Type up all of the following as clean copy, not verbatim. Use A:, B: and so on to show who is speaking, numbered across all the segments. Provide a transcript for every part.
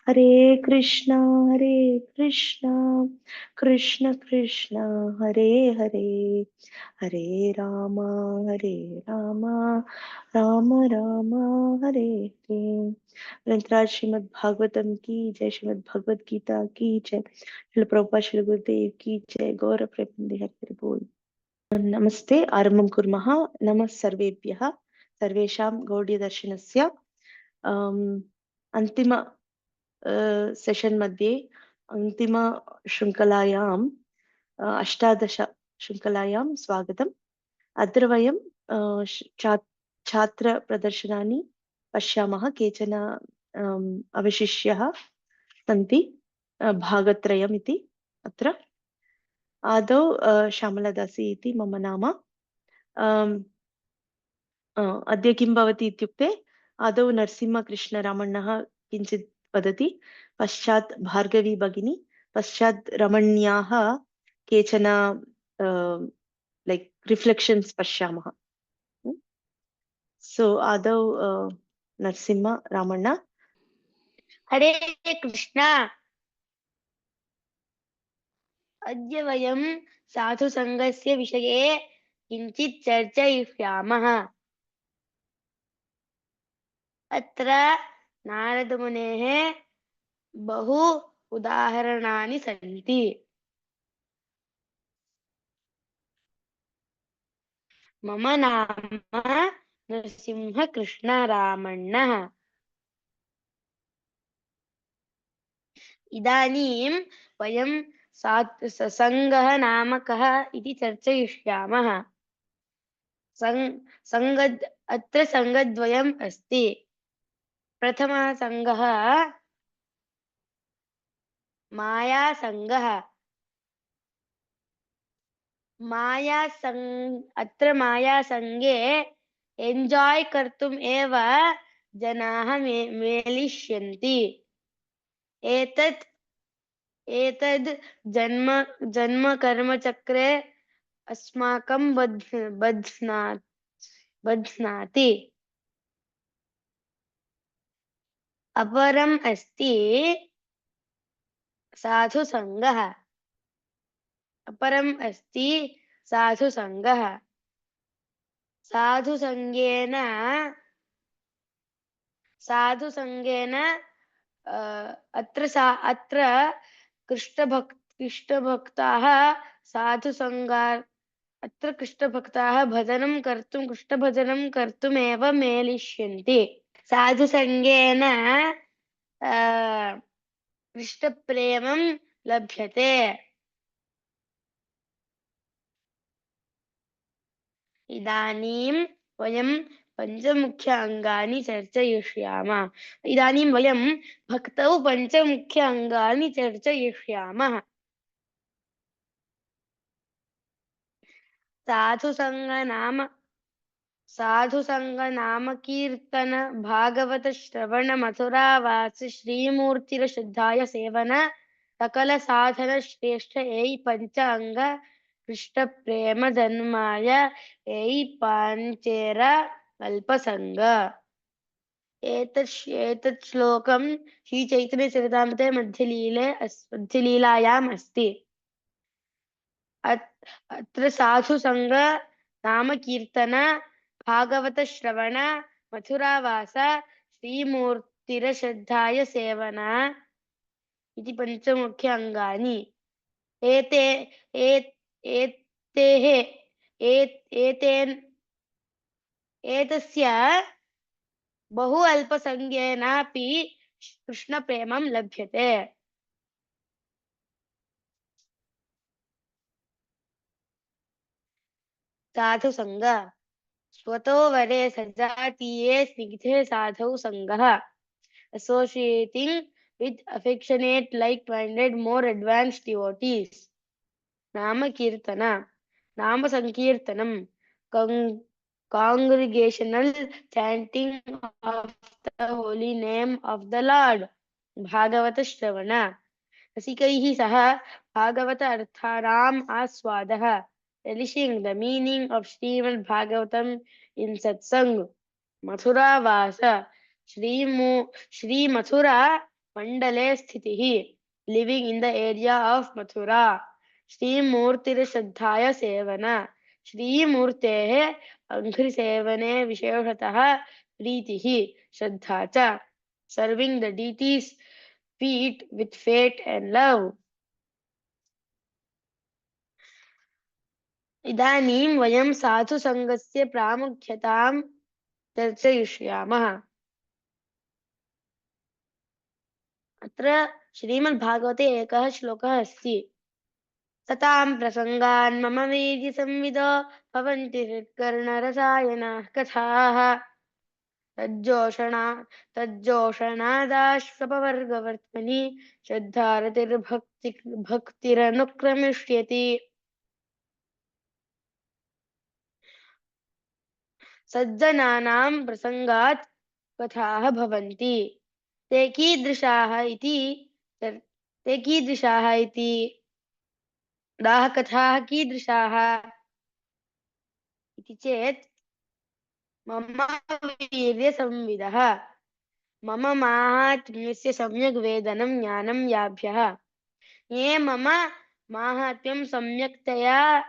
A: Hare Krishna, Hare Krishna, Krishna Krishna, Hare Hare, Hare Rama, Hare Rama, Rama Rama, Hare Hare. ग्रंथराज Shrimad Bhagavatam की जय, श्रीमद् भगवद गीता की जय, श्रील प्रभुपाद श्री गुरुदेव की जय। गौर प्रेम हरि बोल। नमस्ते, आरम्भं कुर्मः। नमः सर्वेभ्यः, सर्वेषां गौडीयदर्शनस्य अन्तिम सेशन मध्ये, अन्तिम शृङ्खलायां अष्टादश शृङ्खलायां स्वागतम्। अत्र वयं छात्र प्रदर्शनानि पश्यामः। केचन अवशिष्यः सन्ति, भागत्रयम् इति। अत्र आदौ श्यामला दासी इति मम नाम। अद्य किं भवति इत्युक्ते, आदौ नरसिंहकृष्ण रामण्णः किञ्चित् वदति, पश्चात् भार्गवी भगिनी, पश्चात् रमण्याः केचन लैक् रिफ्लेक्षन्स् पश्यामः। सो आदौ नरसिंह रामण्ण।
B: हरे कृष्णा। अद्य वयं साधुसङ्गस्य विषये किञ्चित् चर्चयिष्यामः। अत्र नारदमुनेः बहु उदाहरणानि सन्ति। मम नाम नरसिंहकृष्ण रामण्णः। इदानीं वयं सङ्गः नाम कः इति चर्चयिष्यामः। अत्र सङ्गद्वयम् अस्ति। प्रथमः सङ्गः मायासङ्गः। अत्र मायासङ्गे एन्जाय् कर्तुम् एव जनाः मेलिष्यन्ति। एतद् जन्म कर्मचक्रे अस्माकं बध्नाति। अपरम् अस्ति साधुसङ्गः। साधुसङ्गेन अत्र कृष्णभक्ताः अत्र कृष्णभक्ताः कृष्णभजनं कर्तुमेव मेलिष्यन्ति। साधुसङ्गेन कृष्णप्रेमं लभ्यते। इदानीं वयं पञ्चमुख्य अङ्गानि चर्चयिष्यामः। इदानीं वयं भक्तौ पञ्चमुख्य अङ्गानि चर्चयिष्यामः। साधुसङ्गनाम कीर्तन, भागवत श्रवण, मथुरावास, श्रीमूर्तिरश्रद्धाय सेवन, सकल साधन श्रेष्ठ एयि पंच अंग कृष्ण प्रेम जन्माय एयि पांचेर अल्पसंग। एतत् श्लोकं श्री चैतन्य चरितामृते मध्यलीलायाम् अस्ति। अत्र साधुसंग नाम कीर्तन, भागवत श्रवण, मथुरावास, श्रीमूर्तिरश्रद्धाय सेवन इति पञ्चमुख्य अङ्गानि। एतस्य बहु अल्पसंख्येनापि कृष्णप्रेमं लभ्यते। साधुसंग स्वतो वरे सजातीये स्निग्धे Sadho संगः। Associating with affectionate, like-minded, more advanced devotees. Nama Kirtana, Nama Sankirtanam, congregational chanting of the holy name of the Lord. Bhagavata Shravana, रसिकैः सह Bhagavat अर्थानाम् आस्वादः, relishing the meaning of Srimad Bhagavatam in satsang. मथुरावास, Shri Mathura मंडले स्थितिः, living in the area of Mathura. श्रीमूर्तिर्श्रद्धाय सेवन, श्रीमूर्तेः अङ्घ्रिसेवने विशेषतः प्रीतिः श्रद्धा च, serving the deities feet with faith and love। इदानीं वयं साधुसङ्गस्य प्रामुख्यतां चर्चयिष्यामः। अत्र श्रीमद्भागवते एकः श्लोकः अस्ति। सतां प्रसङ्गान् मम वीर्यसंविदो भवन्ति हृत्कर्णरसायनाः कथाः, तज्जोषणा तज्जोषणादाश्वपवर्गवर्त्मनि भक्तिरनुक्रमिष्यति। सज्जनानां प्रसङ्गात् कथाः भवन्ति। ते कीदृशाः इति ते कीदृशाः इति ताः कथाः कीदृशाः इति चेत् मम वीर्यसंविदः, मम माहात्म्यस्य सम्यग् वेदनं ज्ञानं याभ्यः, ये मम माहात्म्यं सम्यक्तया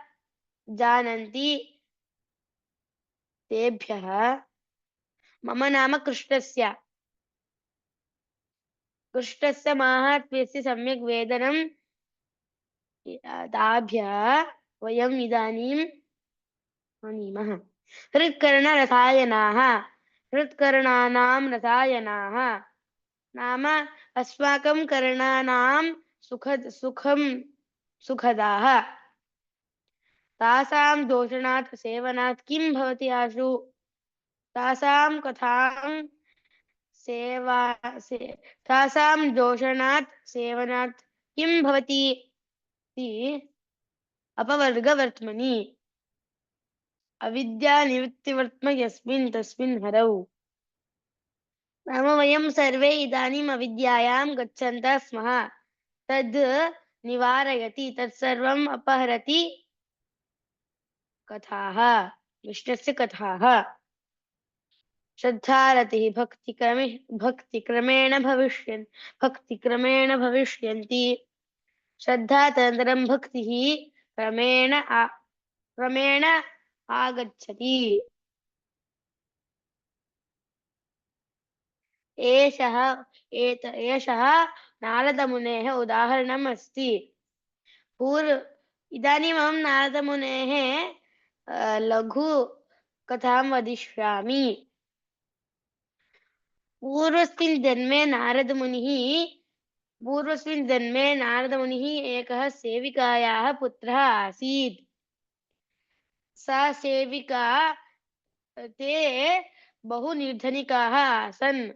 B: जानन्ति तेभ्यः, मम नाम कृष्णस्य माहात्म्यस्य सम्यग् वेदनं ताभ्यः वयम् इदानीं वदामः। हृत्कर्णरसायनाः, हृत्कर्णानां रसायनाः नाम अस्माकं कर्णानां सुखदाः। तासां दोषणात् सेवनात् किं भवति आशु, तासां कथां तासां दोषणात् सेवनात् किं भवति इति अपवर्गवर्त्मनि, अविद्यानिवृत्तिवर्त्म यस्मिन् तस्मिन् हरौ। नाम वयं सर्वे इदानीम् अविद्यायां गच्छन्तः स्मः। तद् निवारयति, तत्सर्वम् अपहरति कथाः, कृष्णस्य कथाः। श्रद्धारतिः भक्तिक्रमेण भविष्यन्ति। श्रद्धा तदनन्तरं भक्तिः क्रमेण आगच्छति। एषः नारदमुनेः उदाहरणम् अस्ति। इदानीम् अहं नारदमुनेः लघु कथां वदिष्यामि। पूर्वस्मिन् जन्मे नारदमुनिः एकः सेविकायाः पुत्रः आसीत्। सा सेविका ते बहु निर्धनिकाः आसन्।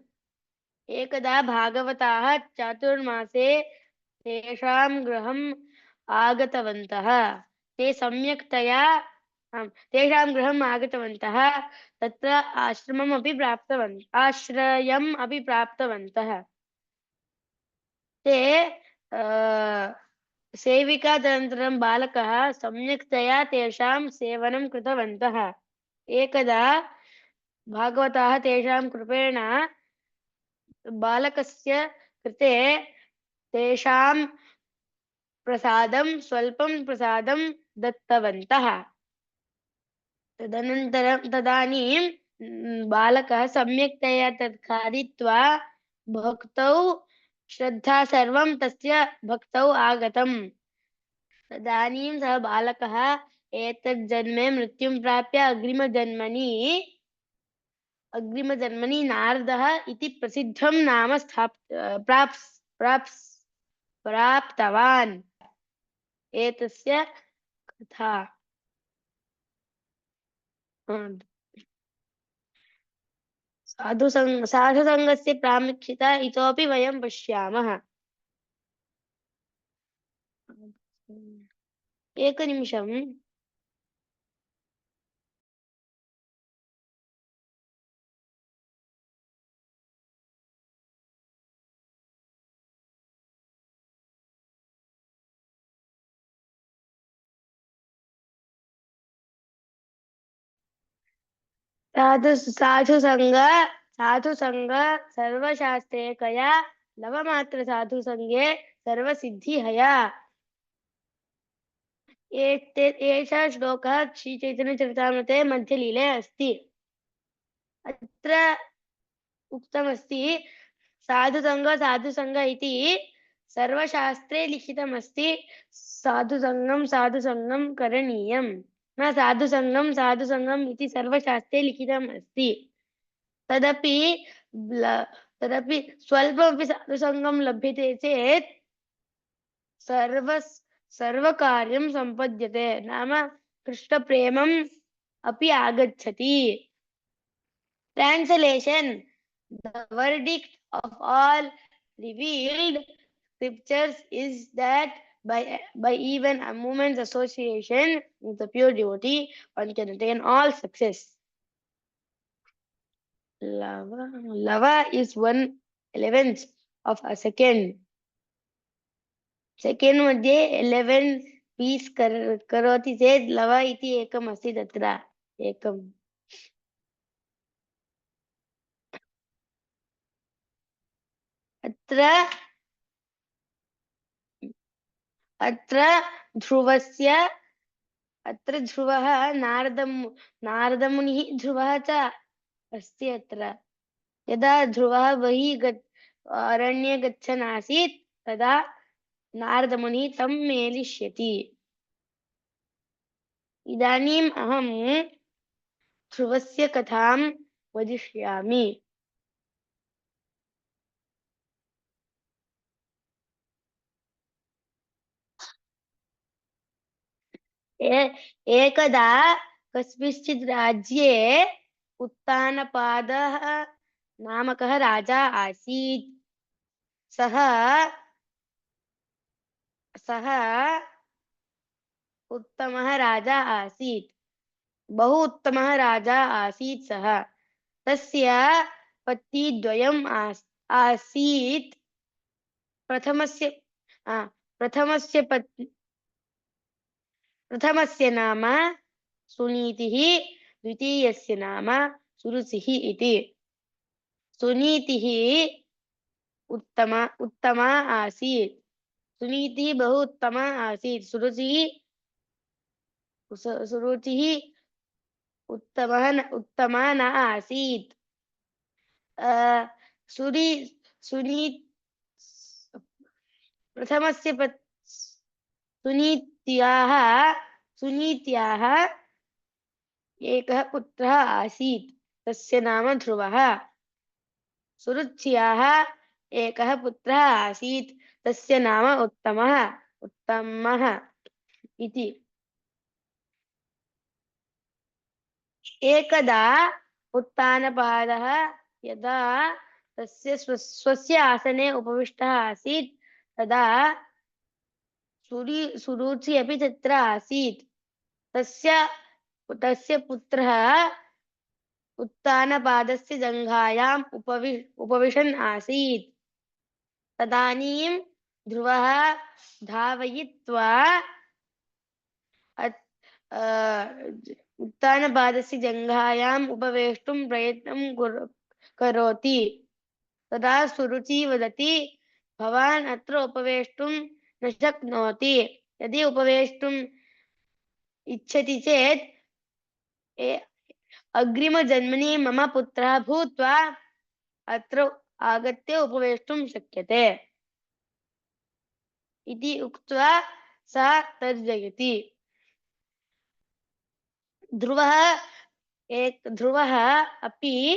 B: एकदा भागवताः चातुर्मासे तेषां गृहम् आगतवन्तः। तेषां गृहम् आगतवन्तः, तत्र आश्रयम् अपि प्राप्तवन्तः। ते सेविका तदनन्तरं बालकः सम्यक्तया तेषां सेवनं कृतवन्तः। एकदा भागवताः तेषां कृपेण बालकस्य कृते तेषां स्वल्पं प्रसादं दत्तवन्तः। तदानीं बालकः सम्यक्तया तत् खादित्वा भक्तौ श्रद्धा सर्वं तस्य भक्तौ आगतम्। तदानीं सः बालकः एतत् जन्मे मृत्युं प्राप्य अग्रिमजन्मनि नारदः इति प्रसिद्धं नाम प्राप्तवान्। एतस्य कथा साधुसङ्गस्य प्रामुख्यता इतोपि वयं पश्यामः। एकनिमिषम्। साधुसङ्ग सर्वशास्त्रेकया लवमात्र साधु संगे सर्वसिद्धिहया। एषः श्लोकः श्रीचैतन्यचरितामृते मध्यलीले अस्ति। अत्र उक्तमस्ति साधुसंग इति सर्वशास्त्रे लिखितमस्ति। साधुसंगं करणीयं। न साधुसंगम् इति सर्वशास्त्रे लिखितमस्ति। तदपि स्वल्पमपि साधुसंगं लभ्यते चेत् सर्वकार्यं सम्पद्यते, नाम कृष्णप्रेमम् अपि आगच्छति। Translation: the verdict of all revealed scriptures is that by even a moment's association with the pure devotee, one can attain all success. Lava is 1/11 of a second. Second मध्ये 11 पीस करोति चेत् लव इति एकम् अस्ति तत्र एकम्। अत्र ध्रुवः नारदमुनिः ध्रुवः च अस्ति। अत्र यदा ध्रुवः बहिः अरण्ये गच्छन् आसीत् तदा नारदमुनिः तं मेलिष्यति। इदानीम् अहं ध्रुवस्य कथां वदिष्यामि। एकदा कस्मिंश्चित् राज्ये उत्तानपादः नामकः राजा आसीत्। सः उत्तमः राजा आसीत्। बहु उत्तमः राजा आसीत् सः। तस्य पत्नीद्वयम् आसीत्। प्रथमस्य नाम सुनीतिः, द्वितीयस्य नाम सुरुचिः इति। सुनीतिः उत्तमा आसीत्। सुनीतिः बहु उत्तमा आसीत्। सुरुचिः उत्तमा न आसीत्। सुनीत्याः एकः पुत्रः आसीत्, तस्य नाम ध्रुवः। सुरुच्याः एकः पुत्रः आसीत्, तस्य नाम उत्तमः इति। एकदा उत्तानपादः यदा स्वस्य आसने उपविष्टः आसीत् तदा सुरुचि अपि तत्र आसीत्। तस्य पुत्रः उत्तानपादस्य जङ्घायाम् उपविशन् आसीत्। तदानीं ध्रुवः धावयित्वा उत्तानपादस्य जङ्घायाम् उपवेष्टुं प्रयत्नं करोति। तदा सुरुचि वदति, भवान् अत्र उपवेष्टुं न शक्नोति। यदि उपवेष्टुम् इच्छति चेत् अग्रिमजन्मनि मम पुत्रः भूत्वा अत्र आगत्य उपवेष्टुं शक्यते इति उक्त्वा सा तर्जयति। ध्रुवः अपि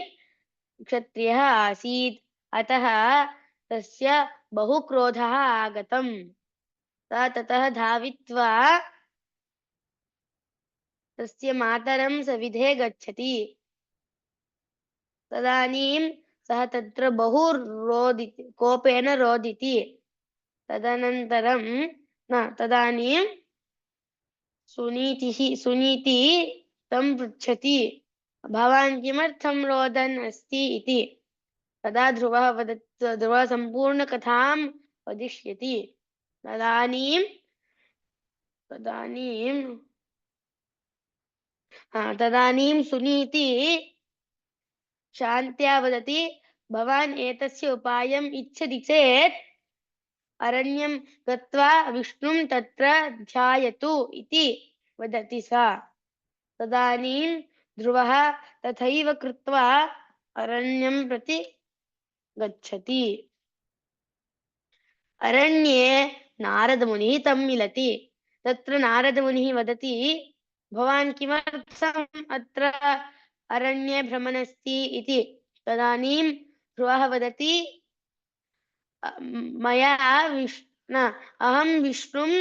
B: क्षत्रियः आसीत्, अतः तस्य बहु क्रोधः आगतम्। सा ततः धावित्वा तस्य मातरं सविधे गच्छति। तदानीं सः तत्र बहु कोपेन रोदिति। तदानीं सुनीति तं पृच्छति, भवान् किमर्थं रोदन् अस्ति इति। तदा ध्रुवः सम्पूर्णकथां वदिष्यति। तदानीं सुनीति शान्त्या वदति, भवान् एतस्य उपायम् इच्छति चेत् अरण्यं गत्वा विष्णुं तत्र ध्यायतु इति वदति सा। तदानीं ध्रुवः तथैव कृत्वा अरण्यं प्रति गच्छति। अरण्ये नारदमुनिः तं मिलति। तत्र नारदमुनिः वदति, भवान् किमर्थम् अत्र अरण्ये भ्रमणस्ति इति। तदानीं ध्रुवः वदति, मया अहं विष्णुं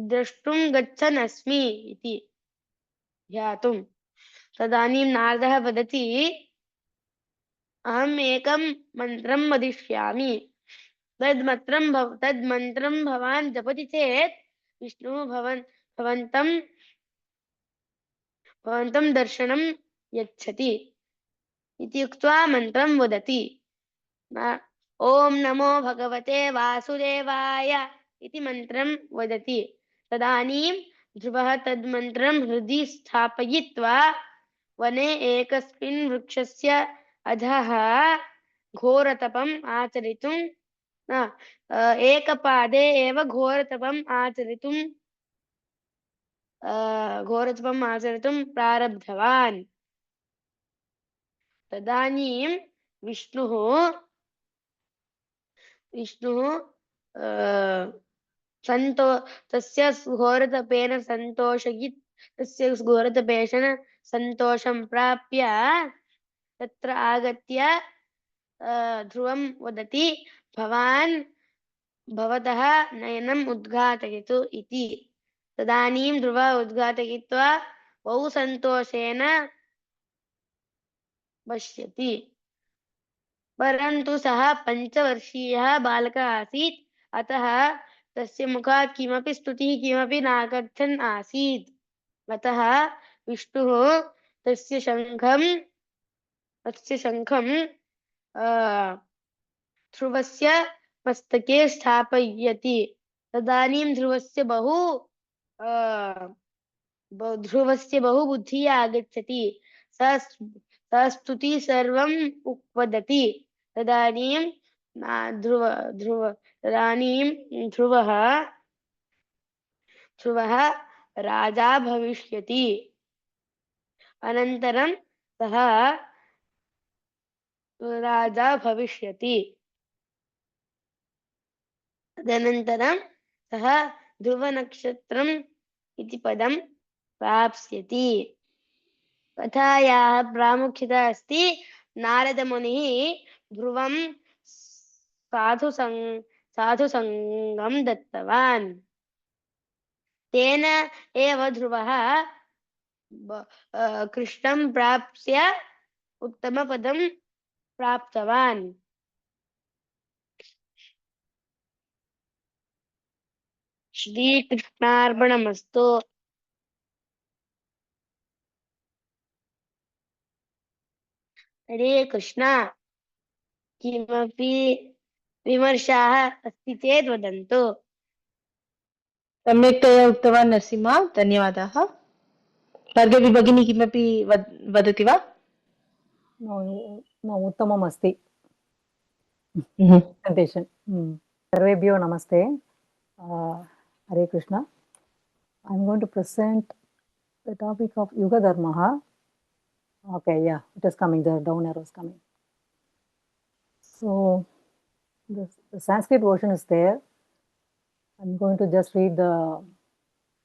B: द्रष्टुं गच्छन् अस्मि इति ध्यातुं। तदानीं नारदः वदति, अहम् एकं मन्त्रं वदिष्यामि। तद्मन्त्रं भवान् जपति चेत् विष्णुः भवन्तं दर्शनं यच्छति इति उक्त्वा मन्त्रं वदति। ॐ नमो भगवते वासुदेवाय इति मन्त्रं वदति। तदानीं ध्रुवः तद्मन्त्रं हृदि स्थापयित्वा वने एकस्मिन् वृक्षस्य अधः घोरतपम् आचरितुं एकपादे एव घोरतपम् आचरितुं प्रारब्धवान्। तदानीं विष्णुः तस्य घोरतपेन सन्तोषं प्राप्य तत्र आगत्य ध्रुवं वदति, भवान् भवतः नयनम् उद्घाटयतु इति। तदानीं ध्रुवः उद्घाटयित्वा बहु सन्तोषेण पश्यति। परन्तु सः 5 वर्षीयः बालकः आसीत्, अतः तस्य मुखात् किमपि स्तुतिः किमपि नागच्छन् आसीत्। अतः विष्णुः तस्य शङ्खं ध्रुवस्य मस्तके स्थापयति। तदानीं ध्रुवस्य बहु बुद्धिः आगच्छति। सः स्तुतिः सर्वम् वदति। तदानीं ध्रुवः राजा भविष्यति। अनन्तरं सः राजा भविष्यति। तदनन्तरं सः ध्रुवनक्षत्रम् इति पदं प्राप्स्यति। कथायाः प्रामुख्यता अस्ति, नारदमुनिः ध्रुवं साधुसङ्गं दत्तवान्। तेन एव ध्रुवः कृष्णं प्राप्य उत्तमपदं प्राप्तवान्। श्रीकृष्णार्पणमस्तु। हरे कृष्ण। किमपि विमर्शाः अस्ति चेत् वदन्तु।
A: सम्यक्तया उक्तवान् नरसिंह, धन्यवादाः। भार्गवी भगिनी किमपि वदति वा?
C: न उत्तमम् अस्ति प्रेजेण्टेशन्। सर्वेभ्यो नमस्ते। हरे Krishna. I am going to present the topic of Yuga-dharma. Okay, yeah, it is coming there, down arrow is coming. So the Sanskrit version is there. I'm going to just read the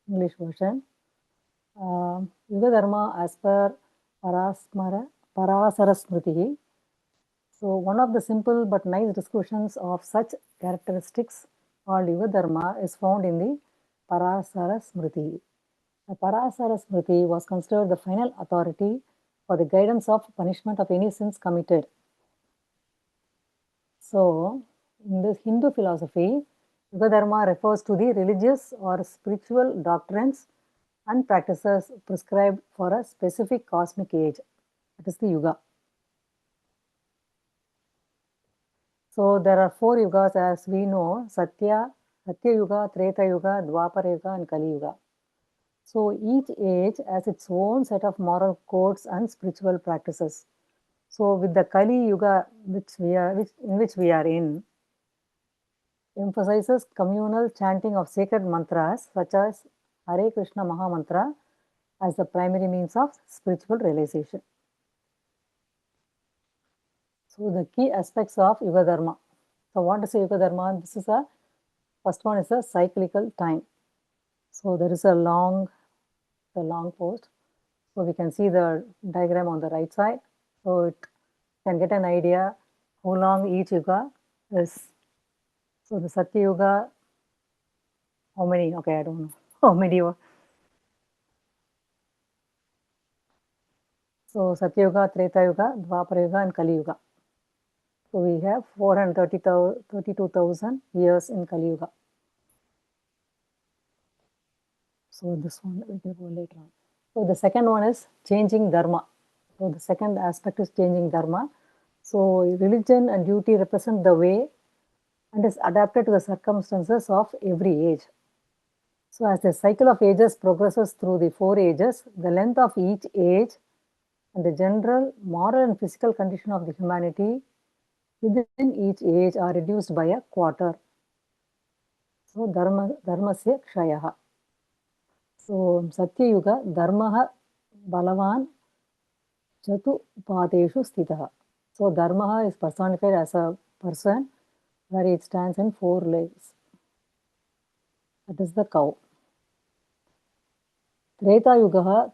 C: English version. Yuga-dharma as per Parasara Smriti. So one of the simple but nice descriptions of such characteristics called Yuga-dharma is found in the Parasara Smriti. The Parasara Smriti was considered the final authority for the guidance of punishment of any sins committed. So, in the Hindu philosophy, Yuga-dharma refers to the religious or spiritual doctrines and practices prescribed for a specific cosmic age. That is the Yuga. So, there are 4 Yugas as we know: Satya Yuga, Treta Yuga, Dwapara Yuga and Kali Yuga. So, each age has its own set of moral codes and spiritual practices. So with the Kali Yuga in which we are in, emphasizes communal chanting of sacred mantras such as Hare Krishna Maha Mantra as the primary means of spiritual realization. So the key aspects of Yuga-dharma. So what is Yuga-dharma? This is first one is a cyclical time. So there is a long post. So we can see the diagram on the right side. So it can get an idea how long each yuga is. So the Satya Yuga, how many? Okay, I don't know. How many? So Satya Yuga, Treta Yuga, Dwapara Yuga and Kali Yuga. So we have 432,000 years in Kali Yuga. So this one we can go later on. So the second one is changing dharma. So the second aspect is changing dharma. So religion and duty represent the way and is adapted to the circumstances of every age. So as the cycle of ages progresses through the 4 ages, the length of each age and the general moral and physical condition of the humanity within each age are reduced by a quarter. So dharmasya kshayaha. So Satya Yuga dharmaha balavan chatu padeshu sthitaha. So dharma is personified as a person where it stands in 4 legs. That is the cow. Treta Yuga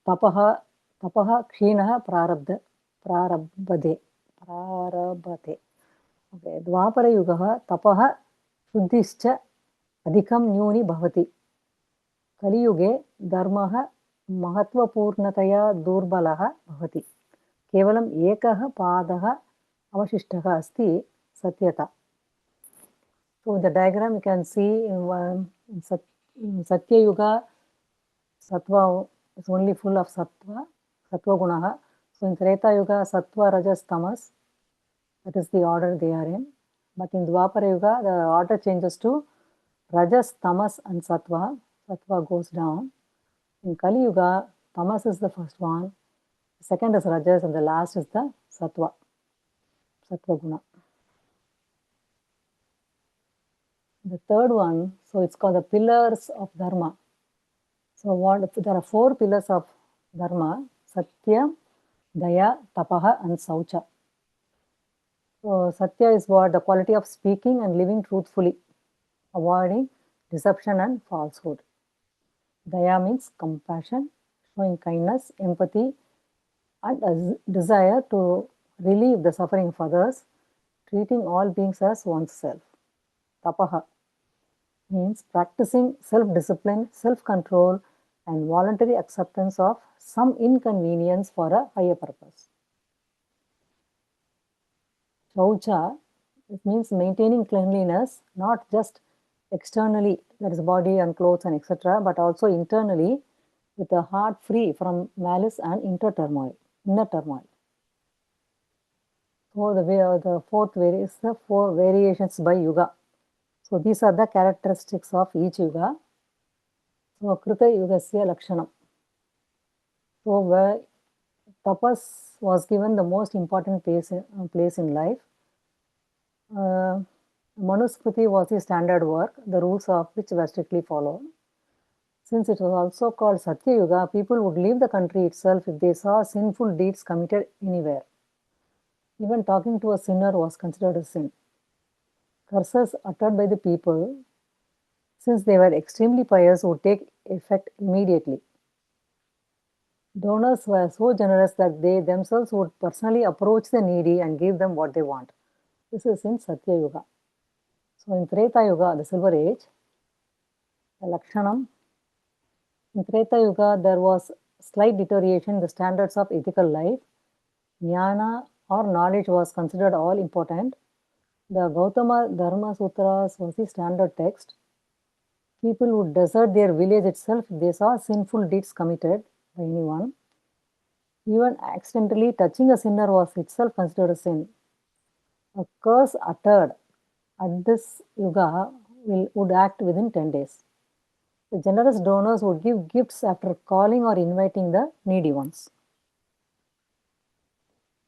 C: tapaha kshinaha prarabdhe. Okay. Dwapara Yuga tapaha shuddhischa adhikam nyuni bhavati. Kali Yuge dharmaha महत्वपूर्णतया दुर्बलः भवति. केवलम् एकः पादः अवशिष्टः अस्ति सत्यता. So in the diagram you can see in Satya Yuga, Sattva is only full of Sattva Gunaha. So in Treta Yuga, Sattva, Rajas, Tamas, that is the order they are in. But in Dwapara Yuga, the order changes to Rajas, Tamas and Sattva. Sattva goes down. In Kali Yuga, Tamas is the first one, the second is Rajas, and the last is the Sattva Guna. The third one, so it's called the pillars of Dharma. So there are 4 pillars of Dharma: Satya, Daya, Tapaha and Saucha. So Satya is what? The quality of speaking and living truthfully, avoiding deception and falsehood. Daya means compassion, showing kindness, empathy, and a desire to relieve the suffering of others, treating all beings as oneself. Tapaha means practicing self-discipline, self-control, and voluntary acceptance of some inconvenience for a higher purpose. Shaucha, it means maintaining cleanliness, not just externally, that is body and clothes and etc., but also internally with a heart free from malice and inner turmoil. So the fourth is the 4 variations by yuga. So these are the characteristics of each yuga. So Krita Yugasya Lakshanam. So where tapas was given the most important place in life. Manusmriti was the standard work, the rules of which were strictly followed. Since it was also called Satya Yuga, people would leave the country itself if they saw sinful deeds committed anywhere. Even talking to a sinner was considered a sin. Curses uttered by the people, since they were extremely pious, would take effect immediately. Donors were so generous that they themselves would personally approach the needy and give them what they want. This is in Satya Yuga. So in Treta Yuga, the Silver Age, the Lakshanam, in Treta Yuga, there was slight deterioration in the standards of ethical life. Jnana or knowledge was considered all important. The Gautama Dharma Sutras was the standard text. People would desert their village itself if they saw sinful deeds committed by anyone. Even accidentally touching a sinner was itself considered a sin. A curse uttered at this yuga would act within 10 days. The generous donors would give gifts after calling or inviting the needy ones.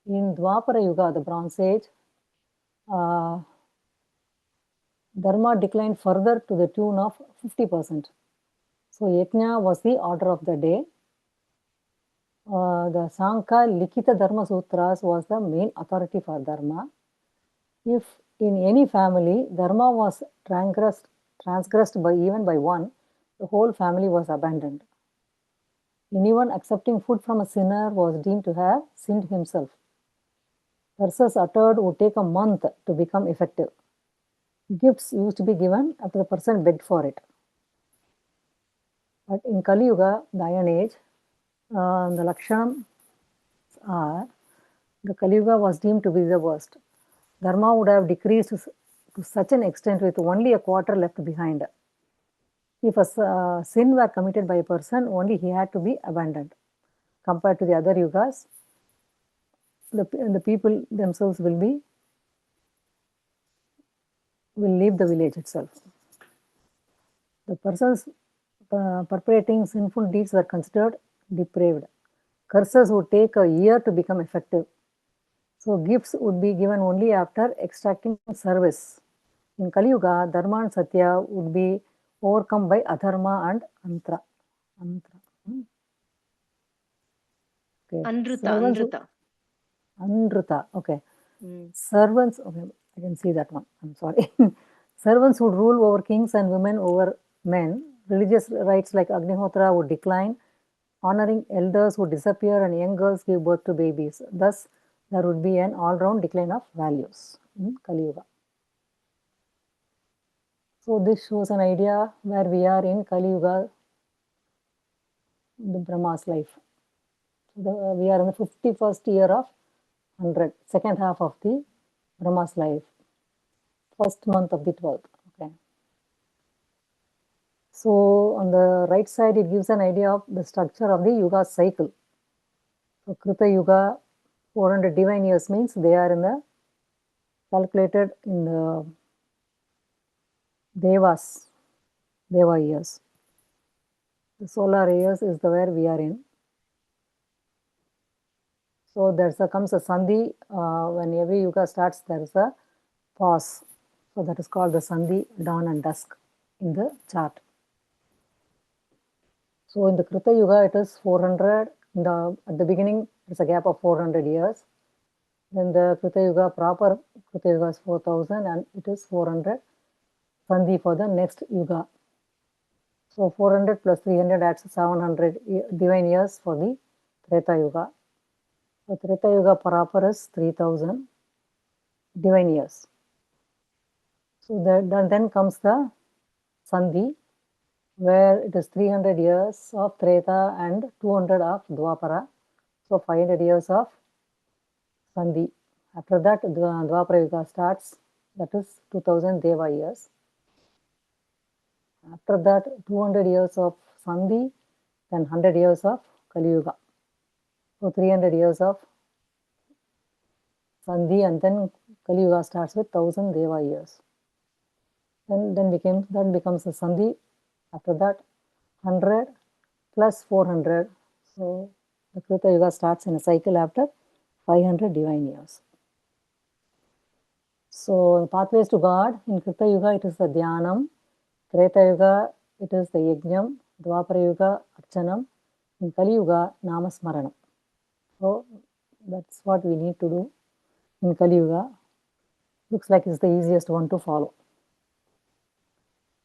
C: In Dwapara Yuga, the Bronze Age, Dharma declined further to the tune of 50%. So Yajna was the order of the day. The Sankhya Likita Dharma Sutras was the main authority for Dharma. If in any family Dharma was transgressed by even by one, the whole family was abandoned. Anyone accepting food from a sinner was deemed to have sinned himself. Curses uttered would take a month to become effective. Gifts used to be given after the person begged for it. But in Kali Yuga, the Iron Age, the Lakshanam are, the Kali Yuga was deemed to be the worst. Dharma would have decreased to such an extent with only a quarter left behind. If a sin were committed by a person, only he had to be abandoned. Compared to the other yugas, the people themselves will leave the village itself. The persons perpetrating sinful deeds were considered depraved. Curses would take a year to become effective. So gifts would be given only after extracting service. In Kali Yuga, Dharma and Satya would be overcome by Adharma and Antra. Okay. Anruta. Okay. Servants. Okay, I can see that one. I'm sorry. Servants would rule over kings and women over men. Religious rites like Agnihotra would decline. Honoring elders would disappear, and young girls give birth to babies. Thus, there would be an all-round decline of values in Kali Yuga. So this shows an idea where we are in Kali Yuga, the Brahma's life. We are in the 51st year of 100, second half of the Brahma's life, first month of the 12th. Okay. So on the right side, it gives an idea of the structure of the Yuga cycle. So Krita Yuga, 400 divine years means they are in the calculated in the Deva years. The solar years is the where we are in. So there comes a Sandhi. When every Yuga starts, there is a pause. So that is called the Sandhi, dawn and dusk in the chart. So in the Krita Yuga, it is 400. At the beginning, it's a gap of 400 years. Then the Krita Yuga proper, Krita Yuga is 4000 and it is 400 Sandhi for the next Yuga. So 400 plus 300 adds 700 divine years for the Treta Yuga. So Treta Yuga proper is 3000 divine years. So then comes the Sandhi, where it is 300 years of Treta and 200 of Dwapara. So 500 years of Sandhi. After that, the Dwapara Yuga starts, that is 2000 Deva years. After that, 200 years of Sandhi, then 100 years of Kali Yuga. So 300 years of Sandhi, and then Kali Yuga starts with 1000 Deva years. Then becomes the Sandhi. After that, 100 plus 400. So the Krita Yuga starts in a cycle after 500 divine years. So pathways to God, in Krita Yuga, it is the Dhyanam. Treta Yuga, it is the Yajnam. Dwapara Yuga, Archanam. In Kali Yuga, Namasmaranam. So that's what we need to do in Kali Yuga. Looks like it's the easiest one to follow.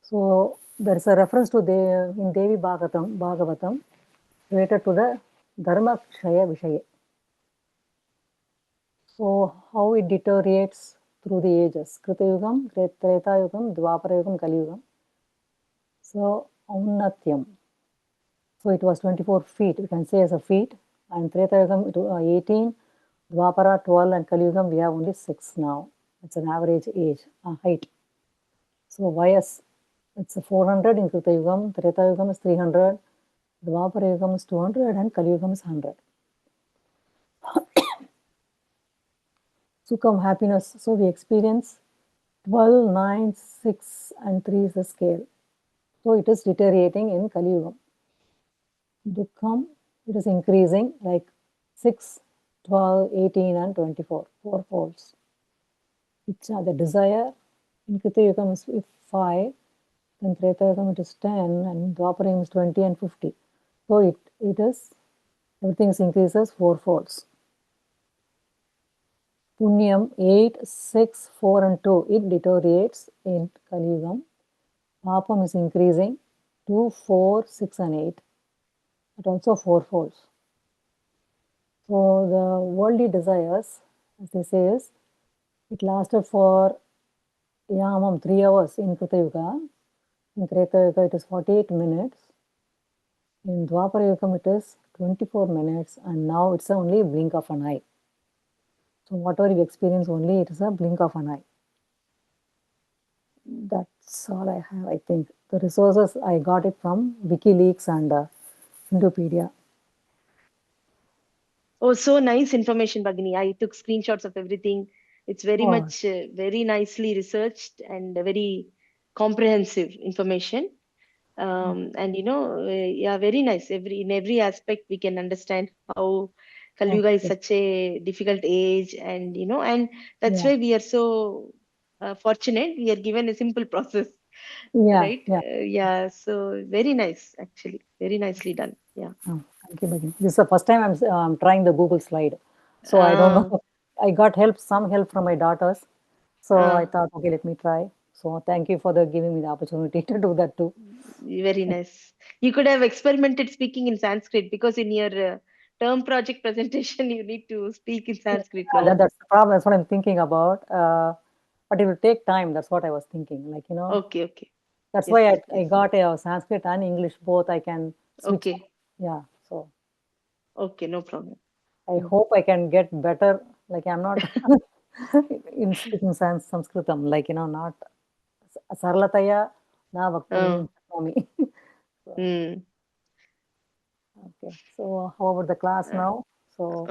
C: So there is a reference to in Devi Bhagavatam related to the Dharma Kshaya Vishaye. So how it deteriorates through the ages. Krita Yugam, Treta Yugam, Dwapara Yugam, Kali Yugam. So Aunatyam. So it was 24 feet, we can say as a feet. And Treta Yugam, it was 18, Dwapara 12, and Kali Yugam, we have only 6 now. It's an average age, height. So Vayas, it's a 400 in Krita Yugam, Treta Yugam is 300, Dwapara Yugam is 200, and Kali Yugam is 100. Sukham, happiness. So we experience 12, 9, 6, and 3 is the scale. So it is deteriorating in Kali Yuga. Dukkham, it is increasing like 6, 12, 18, and 24. 4 folds. It's the desire. In Krita Yuga is 5, then Treta Yuga it is 10, and Dwapara Yuga is 20 and 50. So it is, everything increases 4 folds. Punyam 8, 6, 4 and 2, it deteriorates in Kali Yuga. Papam is increasing 2, 4, 6 and 8. It also 4 folds. So the worldly desires, as they say, is it lasted for 3 hours in Krita Yuga. In Treta Yuga it is 48 minutes. In Dwapara Yuga it is 24 minutes, and now it's only a blink of an eye. So whatever you experience, only it is a blink of an eye. That's all I have, I think. The resources, I got it from WikiLeaks and Hindupedia.
A: Oh, so nice information, Bhagini. I took screenshots of everything. It's very much, very nicely researched and very comprehensive information. And yeah, very nice. In every aspect, we can understand how Kalyuga is such a difficult age, and and that's why we are so fortunate. We are given a simple process, right? Yeah. So very nice, actually, very nicely done. Yeah.
C: Thank you, Bhagini. This is the first time I'm trying the Google slide, so I don't know. I got some help from my daughters, so I thought, okay, let me try. So thank you for giving me the opportunity to do that too.
A: Very nice. You could have experimented speaking in Sanskrit, because in your term project presentation, you need to speak in Sanskrit, no?
C: That's the problem. That's what I'm thinking about. But it will take time. That's what I was thinking.
A: Okay.
C: That's
A: Yes,
C: why I
A: yes.
C: got a Sanskrit and English both. I can switch.
A: Okay.
C: Yeah. So
A: Okay, no problem.
C: I hope I can get better. I'm not in speaking Sanskritam. Not Sarlataya na Vaktum Shaknomi. Okay. So how about the class now? So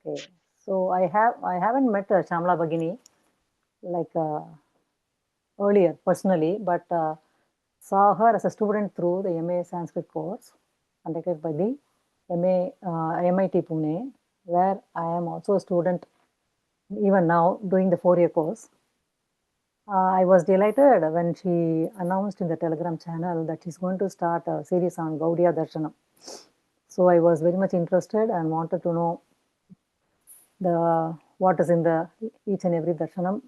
C: okay. So I haven't met Śyāmalā Bhagini earlier personally, but saw her as a student through the MA Sanskrit course conducted by the MIT Pune, where I am also a student even now doing the 4-year course. I was delighted when she announced in the Telegram channel that she's going to start a series on Gauḍīya-darśanam. So I was very much interested and wanted to know what is in the each and every darshanam,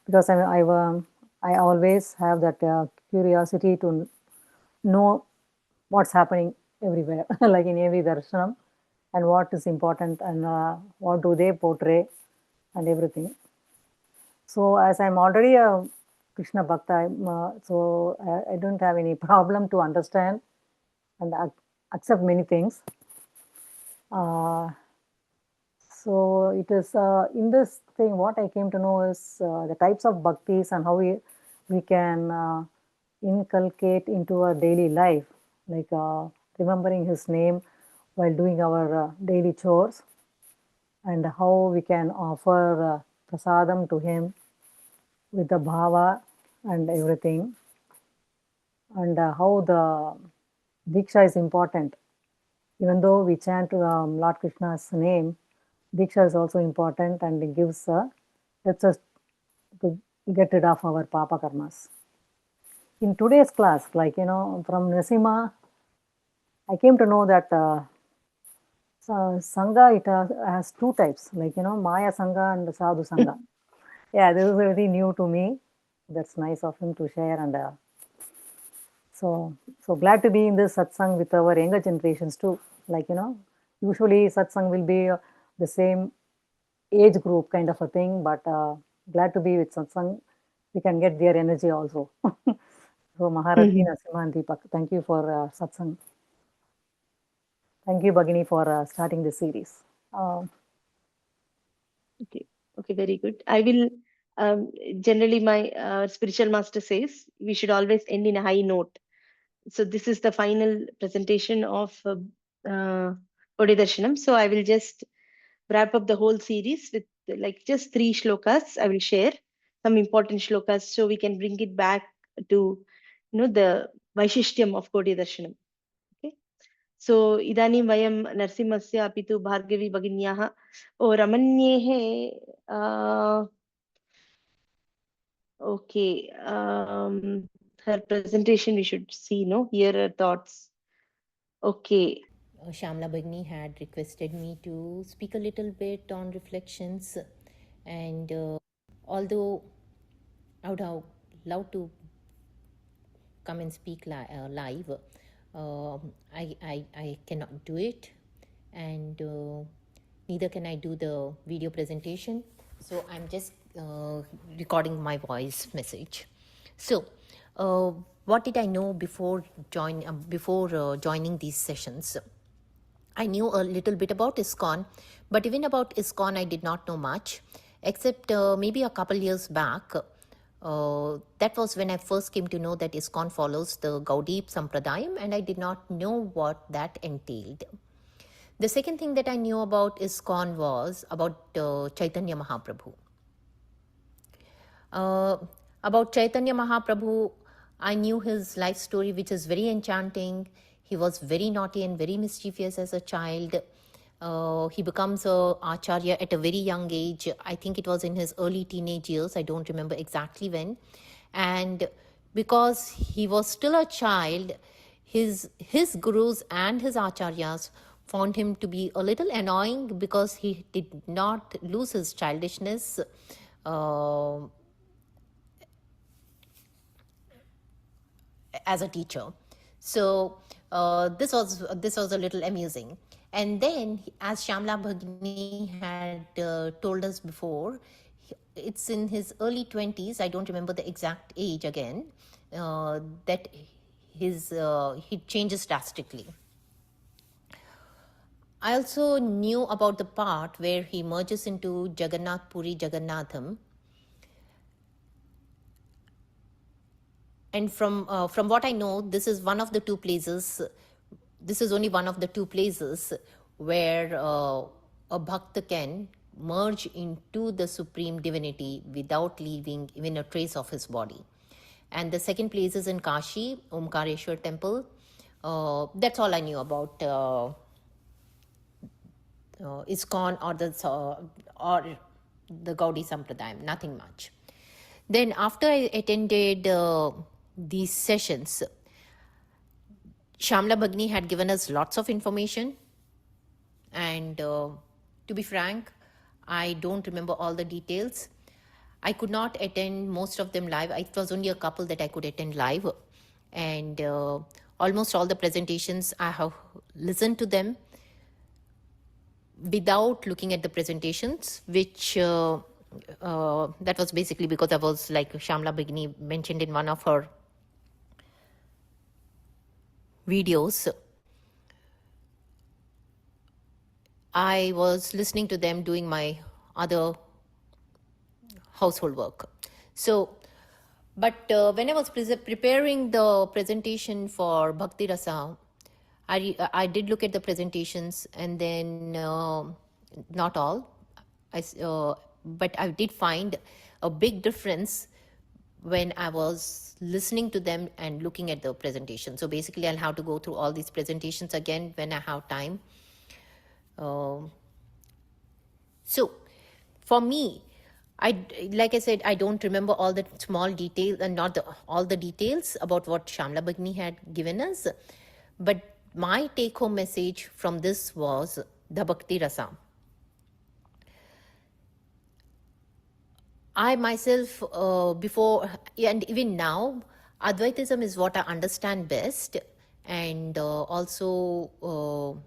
C: because I always have that curiosity to know what's happening everywhere, like in every darshanam, and what is important, and what do they portray, and everything. So as I'm already a Krishna Bhakta, so I don't have any problem to understand and accept many things. So it is in this thing, what I came to know is the types of bhaktis and how we can inculcate into our daily life, like remembering his name while doing our daily chores, and how we can offer prasadam to him with the bhava and everything, and how the diksha is important. Even though we chant Lord Krishna's name, diksha is also important, and it helps us to get rid of our papa karmas. In today's class, from Nrsimha, I came to know that Sangha, it has 2 types, Maya Sangha and Sadhu Sangha. Yeah, this is very new to me. That's nice of him to share, and so glad to be in this satsang with our younger generations too. Usually satsang will be the same age group kind of a thing, but glad to be with satsang. We can get their energy also. So Maharati, Nrsimha and Deepak, thank you for satsang. Thank you, Bhagini, for starting this series.
A: Okay, very good. I will, generally my spiritual master says we should always end in a high note. So this is the final presentation of Gauḍīya-darśanam. So I will just wrap up the whole series with just 3 shlokas. I will share some important shlokas so we can bring it back to the Vaishishtyam of Gauḍīya-darśanam. Okay. सो इदानीं वयं नरसिंहस्य अपि तु Bhargavi भगिन्याः रमण्येः okay, her presentation we should see, no? Hear her thoughts. Okay.
D: Śyāmalā Bhagini had requested me to speak a little bit on reflections, and although I would have loved to come and speak live, I cannot do it, and neither can I do the video presentation. So I'm just recording my voice message. So what did I know before joining these sessions? I knew a little bit about ISKCON, but even about ISKCON I did not know much, except maybe a couple years back. That was when I first came to know that ISKCON follows the Gauḍīya-darśanam, and I did not know what that entailed. The second thing that I knew about ISKCON was about Chaitanya Mahaprabhu. About Chaitanya Mahaprabhu, I knew his life story, which is very enchanting. He was very naughty and very mischievous as a child. He becomes a acharya at a very young age. I think it was in his early teenage years. I don't remember exactly when. And because he was still a child, his gurus and his acharyas found him to be a little annoying because he did not lose his childishness as a teacher. So this was a little amusing. And then, as Śyāmalā Bhagini had told us before, it's in his early 20s, I don't remember the exact age again, that he changes drastically. I also knew about the part where he merges into Jagannath Puri Jagannatham. And from what I know, this is one of the two places, this is only one of the two places where a bhakta can merge into the Supreme Divinity without leaving even a trace of his body. And the second place is in Kashi, Omkareshwar temple. That's all I knew about ISKCON or the Gauḍīya Sampradayam, nothing much. Then after I attended these sessions, Śyāmalā Bhagini had given us lots of information, and to be frank, I don't remember all the details. I could not attend most of them live. It was only a couple that I could attend live, and almost all the presentations I have listened to them without looking at the presentations, which that was basically because I was, like Śyāmalā Bhagini mentioned in one of her videos, I was listening to them doing my other household work. So, but when I was preparing the presentation for Bhakti Rasa, I did look at the presentations, and then not all, but I did find a big difference when I was listening to them and looking at the presentation. So basically I'll have to go through all these presentations again when I have time. So for me, like I said, I don't remember all the small details and not all the details about what Śyāmalā Bhagini had given us. But my take-home message from this was the Bhakti Rasa. I myself, before and even now, Advaitism is what I understand best, and also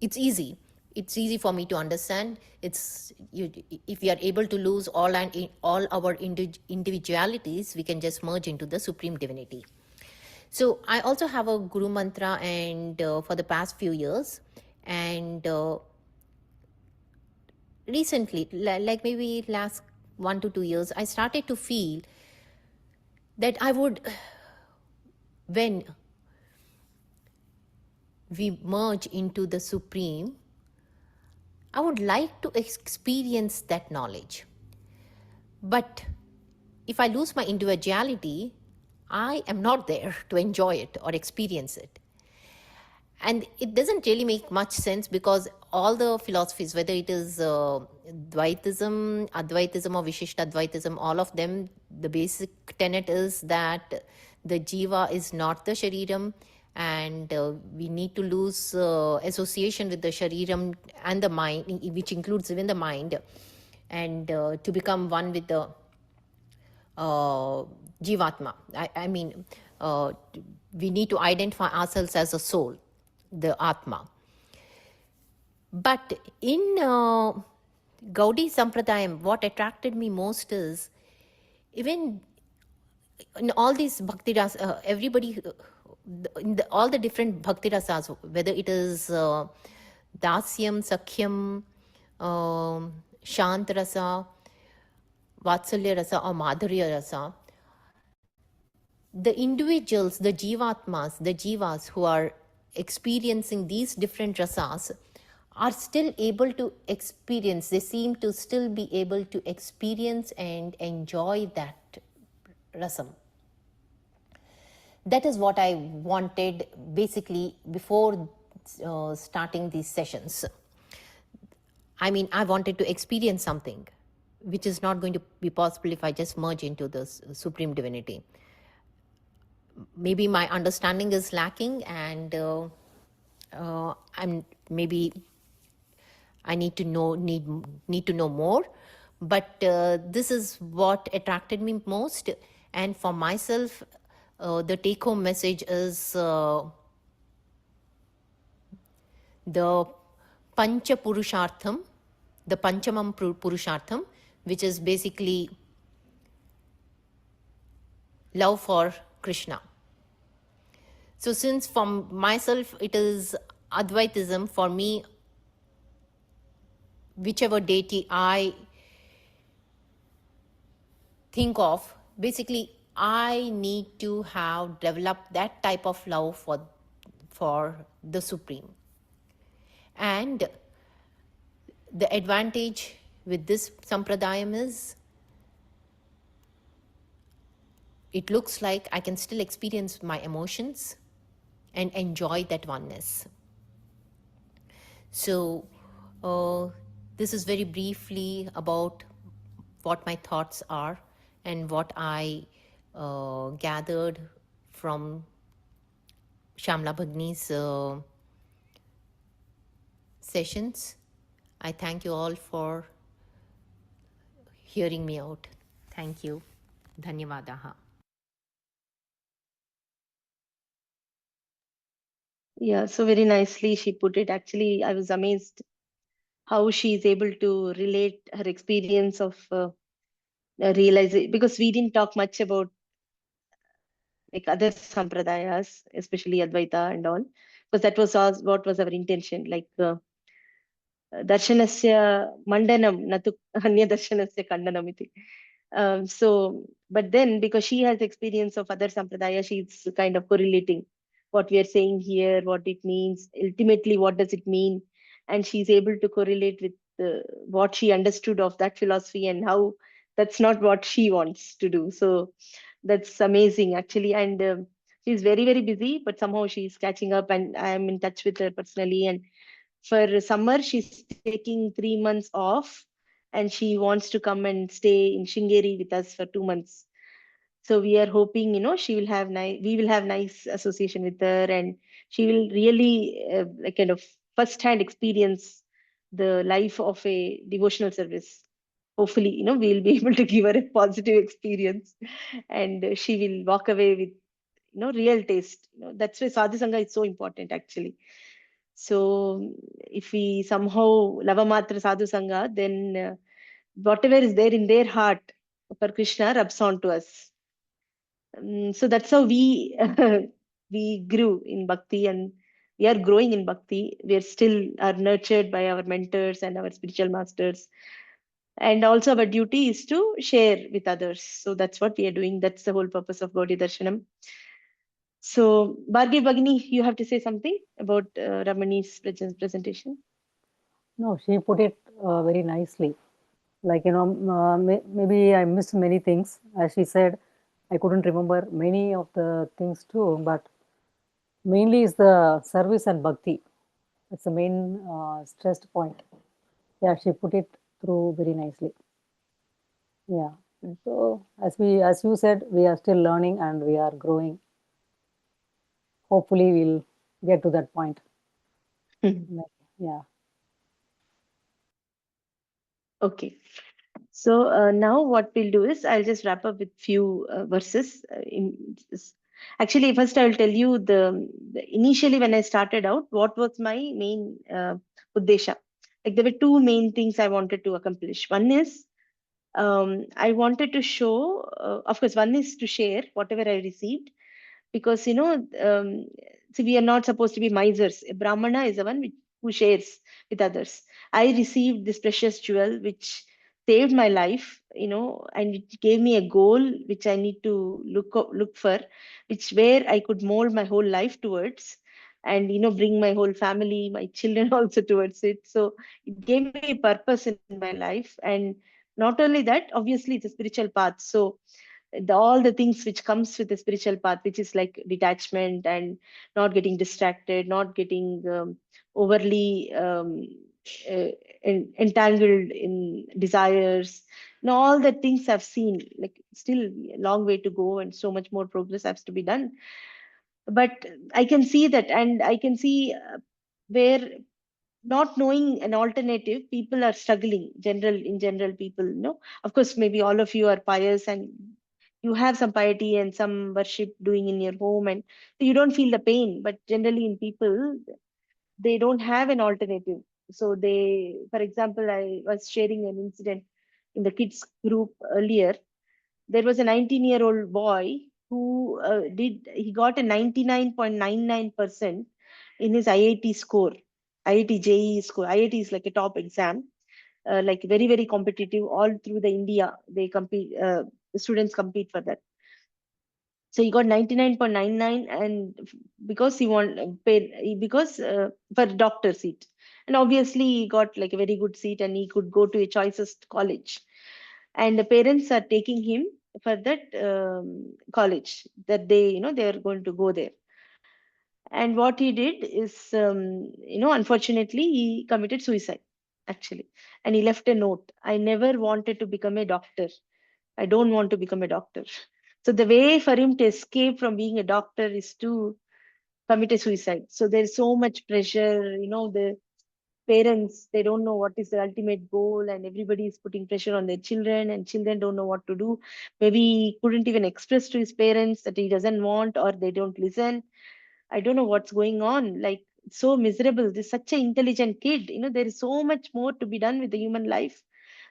D: it's easy. It's easy for me to understand. If we are able to lose all our individualities, we can just merge into the Supreme Divinity. So I also have a Guru Mantra, and for the past few years, and recently, like maybe last 1 to 2 years, I started to feel that I would, when we merge into the Supreme, I would like to experience that knowledge. But if I lose my individuality, I am not there to enjoy it or experience it. And it doesn't really make much sense, because all the philosophies, whether it is Dvaitism, Advaitism, or Vishishtadvaitism, all of them, the basic tenet is that the jiva is not the shariram, and we need to lose association with the shariram and the mind, which includes even the mind, and to become one with the jivatma. I mean, we need to identify ourselves as a soul, the atma. But in Gaudiya Sampradayam, what attracted me most is, even in all these bhakti rasas, everybody, all the different bhakti rasas, whether it is dasyam, sakhyam, shant rasa, vatsalya rasa, or madhurya rasa, the individuals, the jivatmas, the jivas who are experiencing these different rasas are still able to experience, they seem to still be able to experience and enjoy that rasam. That is what I wanted basically before starting these sessions. I mean, I wanted to experience something which is not going to be possible if I just merge into the Supreme Divinity. Maybe my understanding is lacking, and maybe I need to know more. But this is what attracted me most. And for myself, the take-home message is the Pancha Purushartham, the Panchamam Purushartham, which is basically love for Krishna. So since for myself it is Advaitism, for me, whichever deity I think of, basically I need to have developed that type of love for the Supreme. And the advantage with this Sampradayam is, it looks like I can still experience my emotions and enjoy that oneness. So this is very briefly about what my thoughts are and what I gathered from Śyāmalā Bhagini's sessions. I thank you all for hearing me out. Thank you. Dhanyavadaha.
A: Yeah, so very nicely she put it. Actually, I was amazed how she is able to relate her experience of realizing, because we didn't talk much about like other sampradayas, especially Advaita and all, because that was what was our intention. Like darshanasya mandanam, natu anya darshanasya kandanam iti. So, but then because she has experience of other sampradaya, she's kind of correlating what we are saying here, what it means, ultimately what does it mean, and she's able to correlate with what she understood of that philosophy and how that's not what she wants to do. So that's amazing actually. And she's very, very busy, but somehow she's catching up, and I'm in touch with her personally. And for summer, she's taking 3 months off, and she wants to come and stay in Shringeri with us for 2 months. So we are hoping, she will have we will have nice association with her, and she will really like kind of first-hand experience the life of a devotional service. Hopefully, we'll be able to give her a positive experience, and she will walk away with, real taste. That's why Sadhu Sangha is so important, actually. So if we somehow Lavamatra Sadhu Sangha, then whatever is there in their heart for Krishna rubs on to us. So that's how we we grew in bhakti, and we are growing in bhakti. We are still are nurtured by our mentors and our spiritual masters. And also our duty is to share with others. So that's what we are doing. That's the whole purpose of Gauḍīya-darśanam. So Bhargavi Bhagini, you have to say something about Ramani's presentation.
C: No, she put it very nicely. Like, maybe I missed many things. As she said, I couldn't remember many of the things too, but Mainly is the service and bhakti. That's the main stressed point. Yeah, she put it through very nicely. Yeah. So as you said, we are still learning and we are growing. Hopefully, we'll get to that point. Yeah.
A: Okay. So now what we'll do is I'll just wrap up with few verses. Actually, first I'll tell you initially when I started out, what was my main uddesha. Like there were two main things I wanted to accomplish. One is I wanted to show, of course, one is to share whatever I received, because see, we are not supposed to be misers. A Brahmana is the one who shares with others. I received this precious jewel which saved my life, and it gave me a goal which I need to look for, which where I could mold my whole life towards, and bring my whole family, my children also towards it. So it gave me a purpose in my life. And not only that, obviously it's a spiritual path. So all the things which comes with the spiritual path, which is like detachment and not getting distracted, not getting overly uh, entangled in desires, and all the things I've seen, like still a long way to go and so much more progress has to be done. But I can see that, and I can see where, not knowing an alternative, people are struggling. In general, people, of course, maybe all of you are pious and you have some piety and some worship doing in your home, and so you don't feel the pain. But generally, in people, they don't have an alternative. So they, for example, I was sharing an incident in the kids group earlier. There was a 19-year-old boy who he got a 99.99% in his IIT score, IIT JEE score. IIT is like a top exam, like very, very competitive all through the India. They compete, the students compete for that. So he got 99.99, and because he paid, because for doctor seat, and obviously he got like a very good seat, and he could go to a choicest college. And the parents are taking him for that college, that they are going to go there. And what he did is, unfortunately, he committed suicide, actually. And he left a note: I never wanted to become a doctor. I don't want to become a doctor. So the way for him to escape from being a doctor is to commit a suicide. So there's so much pressure, the parents, they don't know what is the ultimate goal, and everybody is putting pressure on their children, and children don't know what to do. Maybe he couldn't even express to his parents that he doesn't want, or they don't listen. I don't know what's going on. Like, so miserable. This such an intelligent kid. There is so much more to be done with the human life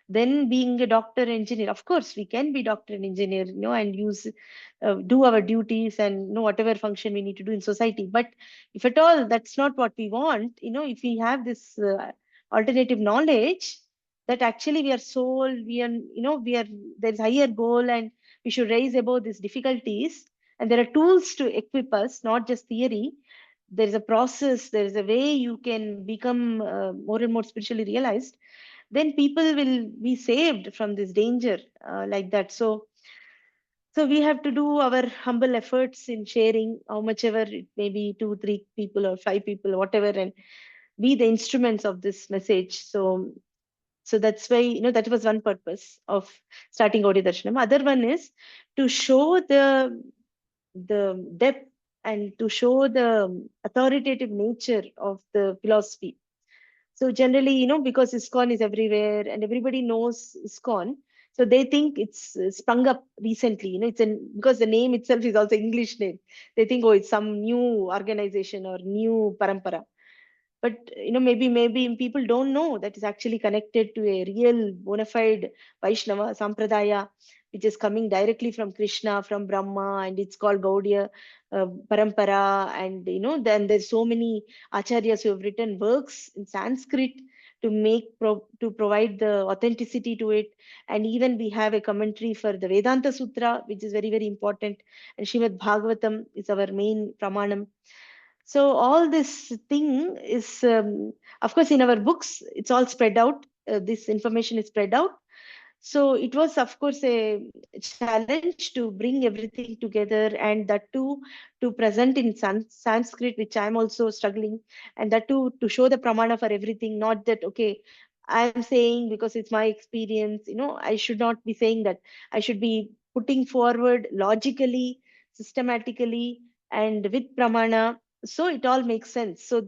A: than being a doctor, engineer. Of course, we can be doctor and engineer, and do our duties, and whatever function we need to do in society. But if at all that's not what we want, if we have this alternative knowledge, that actually we are soul, there's higher goal, and we should raise above these difficulties. And there are tools to equip us, not just theory. There is a process, there is a way you can become more and more spiritually realized. Then people will be saved from this danger, like that. So we have to do our humble efforts in sharing, how much ever it may be, 2 3 people or 5 people, whatever, and be the instruments of this message. So that's why, that was one purpose of starting Gauḍīya-darśanam. Other one is to show the depth, and to show the authoritative nature of the philosophy. So generally, because ISKCON is everywhere and everybody knows ISKCON, so they think it's sprung up recently. Because the name itself is also English name. They think, oh, it's some new organization or new parampara. But maybe people don't know that is actually connected to a real bona fide Vaishnava Sampradaya, which is coming directly from Krishna, from Brahma, and it's called Gaudiya Parampara. And then there's so many acharyas who have written works in Sanskrit to to provide the authenticity to it. And even we have a commentary for the Vedanta Sutra, which is very, very important. And Srimad Bhagavatam is our main Pramanam. So all this thing is, of course, in our books, it's all spread out. This information is spread out. So it was, of course, a challenge to bring everything together, and that too to present in Sanskrit, which I'm also struggling, and that too to show the pramana for everything. Not that, okay, I'm saying because it's my experience, I should not be saying that. I should be putting forward logically, systematically, and with pramana. So it all makes sense. So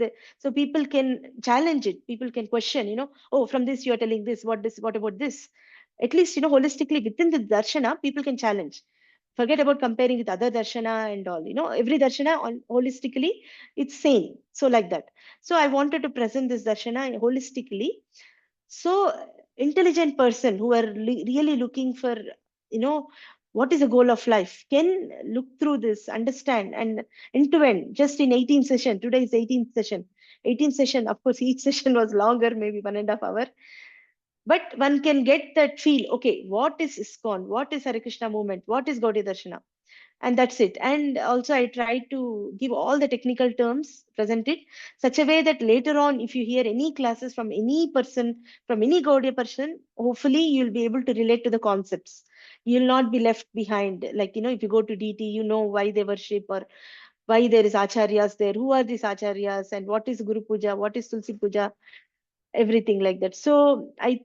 A: people can challenge it. People can question, oh, from this you're telling this, what about this? At least, holistically within the darshana, people can challenge. Forget about comparing with other darshana and all. Every darshana holistically, it's same. So like that. So I wanted to present this darshana holistically. So intelligent person who are really looking for, what is the goal of life, can look through this, understand, and end to end, just in 18 session. Today is 18th session. 18th session, of course, each session was longer, maybe 1.5 hours, but one can get that feel. Okay, what is ISKCON? What is Hare Krishna movement? What is Gauḍīya-darśanam? And that's it. And also, I try to give all the technical terms presented such a way that later on, if you hear any classes from any person, from any Gaudiya person, hopefully you'll be able to relate to the concepts. You'll not be left behind. Like, if you go to DT, you know why they worship, or why there is acharyas there, who are these acharyas, and what is Guru Puja, what is Tulsi Puja, everything like that. So I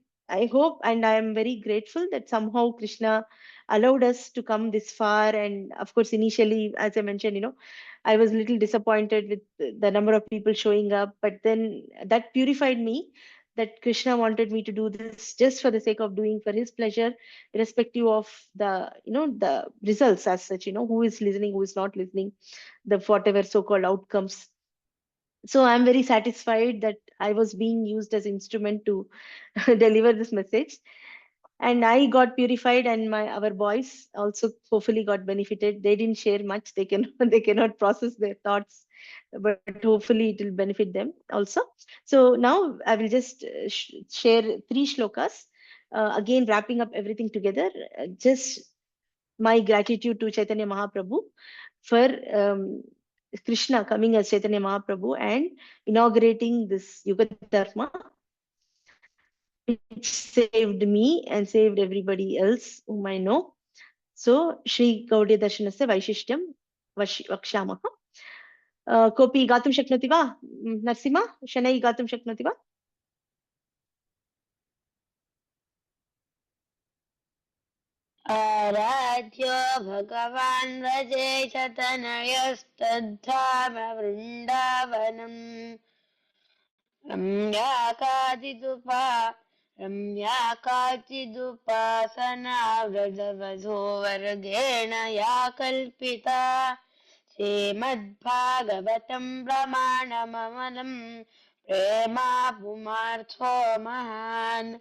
A: hope, and I am very grateful that somehow Krishna allowed us to come this far. And of course, initially, as I mentioned, I was a little disappointed with the number of people showing up, but then that purified me, that Krishna wanted me to do this just for the sake of doing, for his pleasure, irrespective of the results as such, who is listening, who is not listening, the whatever so-called outcomes. So I'm very satisfied that I was being used as instrument to deliver this message, and I got purified, and our boys also hopefully got benefited. They didn't share much. They can they cannot process their thoughts, but hopefully it will benefit them also. So now I will just share 3 shlokas, again wrapping up everything together. Just my gratitude to Chaitanya Mahaprabhu for Krishna coming as Chaitanya Mahaprabhu and inaugurating this Yuga-dharma, which saved me and saved everybody else whom I know. So, Shri Gauḍīya-darshanasya Vaishishtyam Vakshamaha. Kopi gatum shaknoti va? Nrsimha, Shanai gatum shaknoti va?
B: आराध्यो भगवान् व्रजेशतनयस्तद्धाम वृन्दावनम् रम्याकाचिदुपासना व्रजवधूवर्गेण या कल्पिता श्रीमद्भागवतं प्रमाणममलं प्रेमा पुमार्थो महान्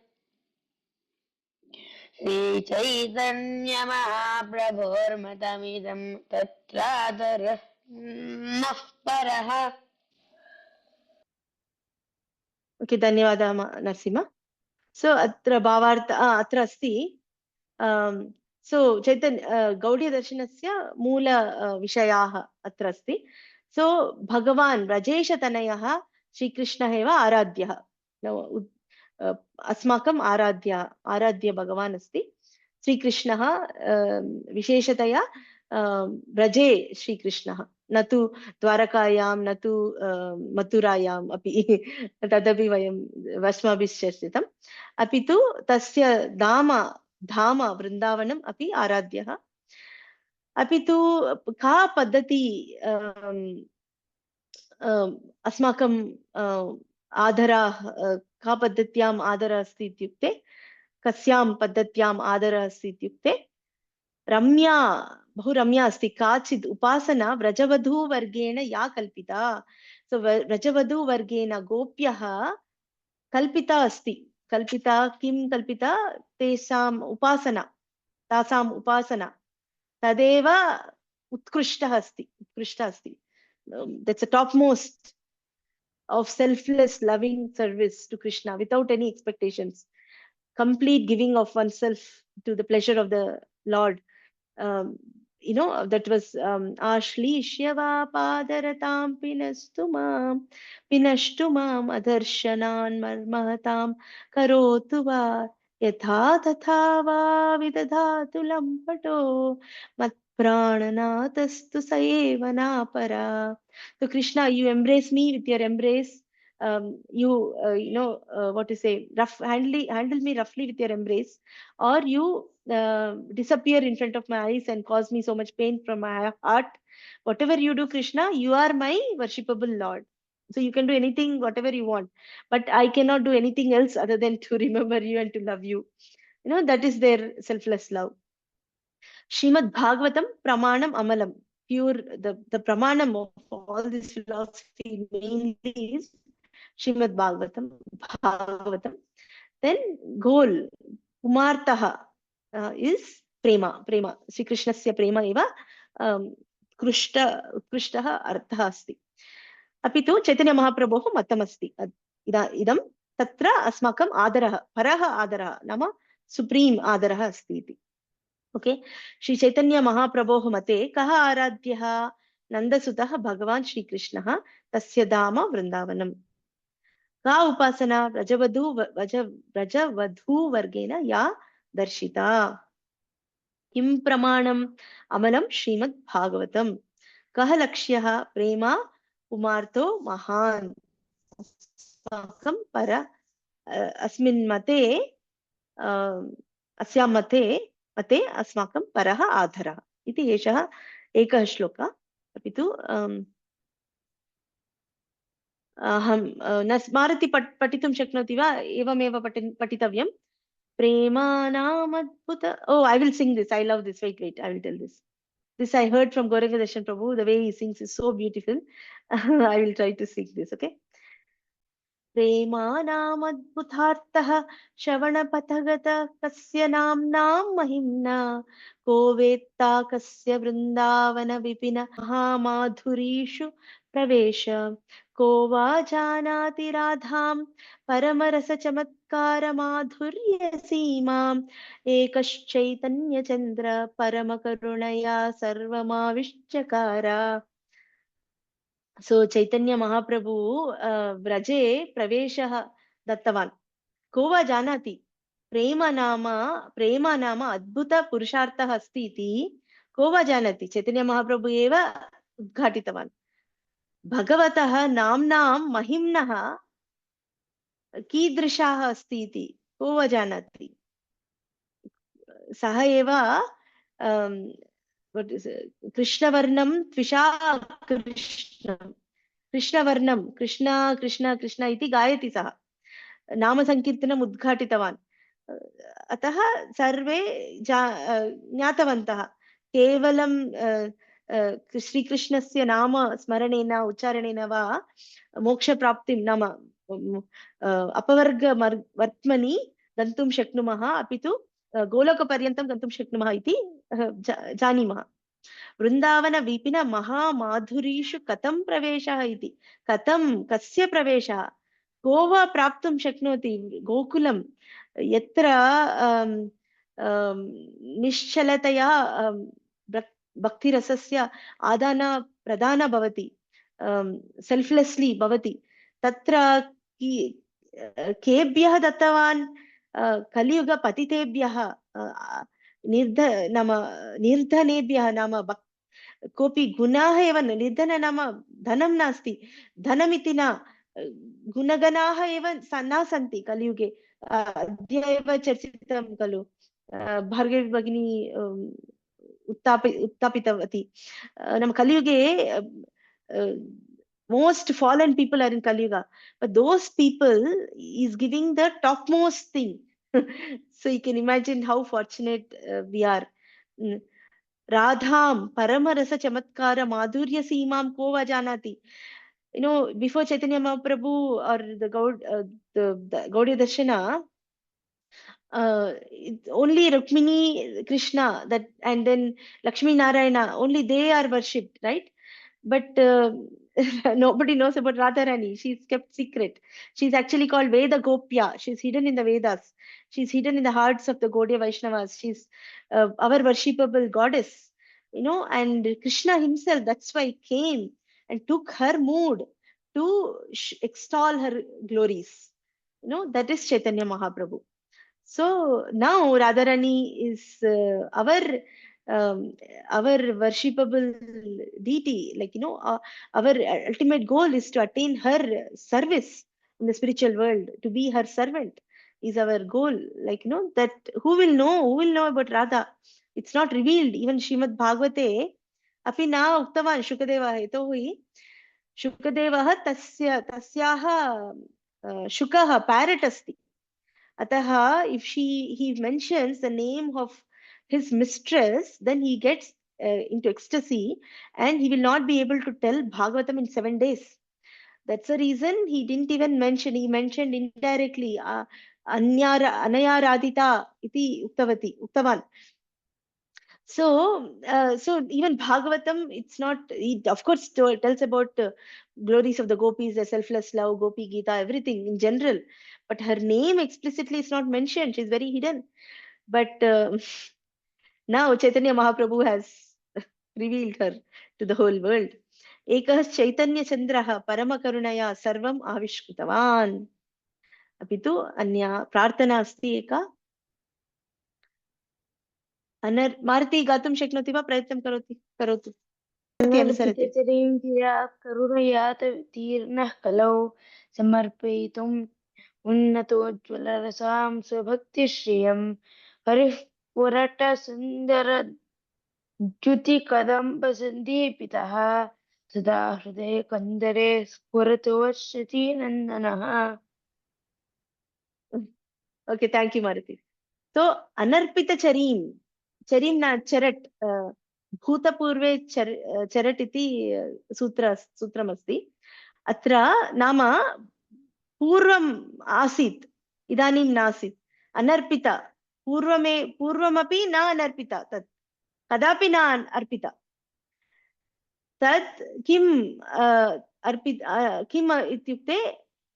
B: श्रीचैतन्यमहाप्रभोर्मतमिदं तत्रादरः नः परः.
A: Okay, धन्यवादः Nrsimha. So, अत्र भावार्थ अत्र अस्ति. So, Gauḍīya-darshanasya moola विषयाः अत्र अस्ति. So, Bhagavan Rajesha-tanayah Shri Krishna eva आराध्यः. अस्माकं आराध्य भगवान् अस्ति. श्रीकृष्णः विशेषतया व्रजे श्रीकृष्णः, न तु द्वारकायां, न तु मथुरायाम् अपि तदपि वयं अस्माभिश्चर्चितम्, अपि तु तस्य धाम वृन्दावनम् अपि आराध्यः. अपि तु का पद्धति अस्माकं आदरः, का पद्धत्याम् आदरः अस्ति इत्युक्ते, कस्यां पद्धत्याम् आदरः अस्ति इत्युक्ते, रम्या, बहु रम्या अस्ति. काचित् उपासना व्रजवधूवर्गेण या कल्पिता. सो व्रजवधूवर्गेण गोप्यः कल्पिता अस्ति. कल्पिता, किं कल्पिता? तासाम् उपासना तदेव उत्कृष्टः अस्ति. That's the topmost of selfless loving service to Krishna without any expectations, complete giving of oneself to the pleasure of the Lord. That was Ashlishya va padaratam pinashtu mam adarshanan marmahatam karotu va. यथा तथा वा विदधातु लम्पटो matprananastastu saeva napara. So Krishna, you embrace me with your embrace. What to say, handle me roughly with your embrace, or you disappear in front of my eyes and cause me so much pain from my heart. Whatever you do, Krishna, you are my worshipable Lord. So you can do anything, whatever you want, but I cannot do anything else other than to remember you and to love you. That is their selfless love. Srimad Bhagavatam Pramanam Amalam. Pure, the Pramanam of all this philosophy mainly is Srimad Bhagavatam. Then goal, Umartaha is Prema. Sri Krishnasya Prema eva Krishtaha Artha asti. अपि तु चैतन्य महाप्रभोः मतमस्ति इदं तत्र अस्माकम् आदरः परः आदरः नाम supreme आदरः अस्ति इति. Okay, Shri Chaitanya महाप्रभोः मते कः आराध्यः? नन्दसुतः भगवान् श्रीकृष्णः, तस्य धाम वृन्दावनम्. का उपासना? व्रजवधूवर्गेण या दर्शिता. किं प्रमाणम्? अमलं श्रीमद् भागवतम्. कः लक्ष्यः? प्रेमा कुमार्तो महान्. अस्माकं पर अस्मिन् मते अस्यां मते अस्माकं परः आधरः इति एषः एकः श्लोकः. अपि तु अहं न स्मारति पठितुं शक्नोति वा? एवमेव पठितव्यं. प्रेमानामद्भुत. Oh, I will sing this. I love this. Wait. I will tell this. This I heard from Gauḍīya-darśanam Prabhu. The way he sings is so beautiful. I will try to sing this. Okay. प्रेमानामद्भुतार्थः श्रवणपथगत कस्य नाम्नां महिम्ना को वेत्ता कस्य वृन्दावन विपिन महामाधुरीषु प्रवेश को वा जानाति राधां परमरसचमत्कारमाधुर्यसीमाम् एकश्चैतन्यचन्द्र परमकरुणया सर्वमाविश्चकार. So Chaitanya Mahaprabhu Vraje Praveshaha Dattavan. Kova Janati. Prema nama Adbhuta Purushartha Hastiti. Kova Janati. Chaitanya Mahaprabhu Eva Udghatitavan. Bhagavataha Namnam Mahimnaha Kidrishaha Hastiti. Kova Janati. Saha Eva what is it? Krishnavarnam Tvisha Krishnam. कृष्णवर्णं Krishna Krishna Krishna इति गायति सः. नामसङ्कीर्तनम् उद्घाटितवान्. अतः सर्वे ज्ञातवन्तः. केवलं श्रीकृष्णस्य नाम स्मरणेन उच्चारणेन वा मोक्षप्राप्तिं नाम अपवर्गवर्त्मनि गन्तुं शक्नुमः, अपि तु गोलोकपर्यन्तं गन्तुं शक्नुमः इति जानीमः. वृन्दावन विपिन महामाधुरीषु कथं प्रवेशः इति. कथं, कस्य प्रवेशः? को वा प्राप्तुं शक्नोति गोकुलं यत्र निश्चलतया भक्तिरसस्य आदान प्रदान भवति, सेल्फ्लेस्ली भवति. तत्र केभ्यः दत्तवान्? कलियुगपतितेभ्यः, निर्धनेभ्यः नाम कोऽपि गुणाः एव निर्धन नाम धनं नास्ति. धनमिति न, गुणगणाः एव न सन्ति कलियुगे. अद्य एव चर्चितं खलु, भार्गवी भगिनी उत्थापितवती. नाम कलियुगे most fallen people are in Kali-yuga, but those people is giving the topmost thing. So you can imagine how fortunate we are. Radham Paramarasa Chamatkara Madhurya Seemam Kova Janati. Before Chaitanya Mahaprabhu or the Gauḍīya-darśana, only Rukmini, Krishna, that, and then Lakshmi Narayana, only they are worshipped, right? But nobody knows about Radharani. She's kept secret. She's actually called Veda Gopya. She's hidden in the Vedas. She's hidden in the hearts of the Gaudiya Vaishnavas. She's our worshipable goddess, and Krishna himself, that's why he came and took her mood to extol her glories. That is Chaitanya Mahaprabhu. So now Radharani is our worshipable deity. Like, our ultimate goal is to attain her service in the spiritual world, to be her servant is our goal. Like, that who will know about Radha? It's not revealed. Even Srimad Bhagavate, api na uktavan Shukadeva yatohi Shukadevah tasyaha Shukaha parrot asti. Ataha, if he mentions the name of his mistress, then he gets into ecstasy and he will not be able to tell Bhagavatam in 7 days. That's the reason he didn't even mention. He mentioned indirectly, Anaya Radhita iti uktavan. So even Bhagavatam, it's not, it of course tells about glories of the gopis, the selfless love, Gopi Gita, everything in general. But her name explicitly is not mentioned. She's very hidden. But now Chaitanya Mahaprabhu has revealed her to the whole world. Ekah Chaitanya Chandraha Paramakarunaya Sarvam Avishkritavan. Apitu Anya Prarthana Asti Eka. Marti गातुं शक्नोति वा? प्रयत्नं करोतु अनुसरति।
B: अनर्पितचरीं धिया करुणयात तीर्णः कलौ समर्पयितुम् उन्नतोज्ज्वलरसां स्वभक्तिश्रियं हरिः पुरटसुन्दरद्युतिकदम्बसन्दीपितः सदा हृदयकन्दरे स्फुरतु शचीनन्दनः।
A: Okay, thank you, Maruti. So, Anarpita Charim na charat, Bhutapurve charat iti sutram asti. Atra nama Purvam asit, Idanim nasit. Anarpita, Purvamapi na anarpita, tat. Kadapi na arpita. Tat kim kim ityukte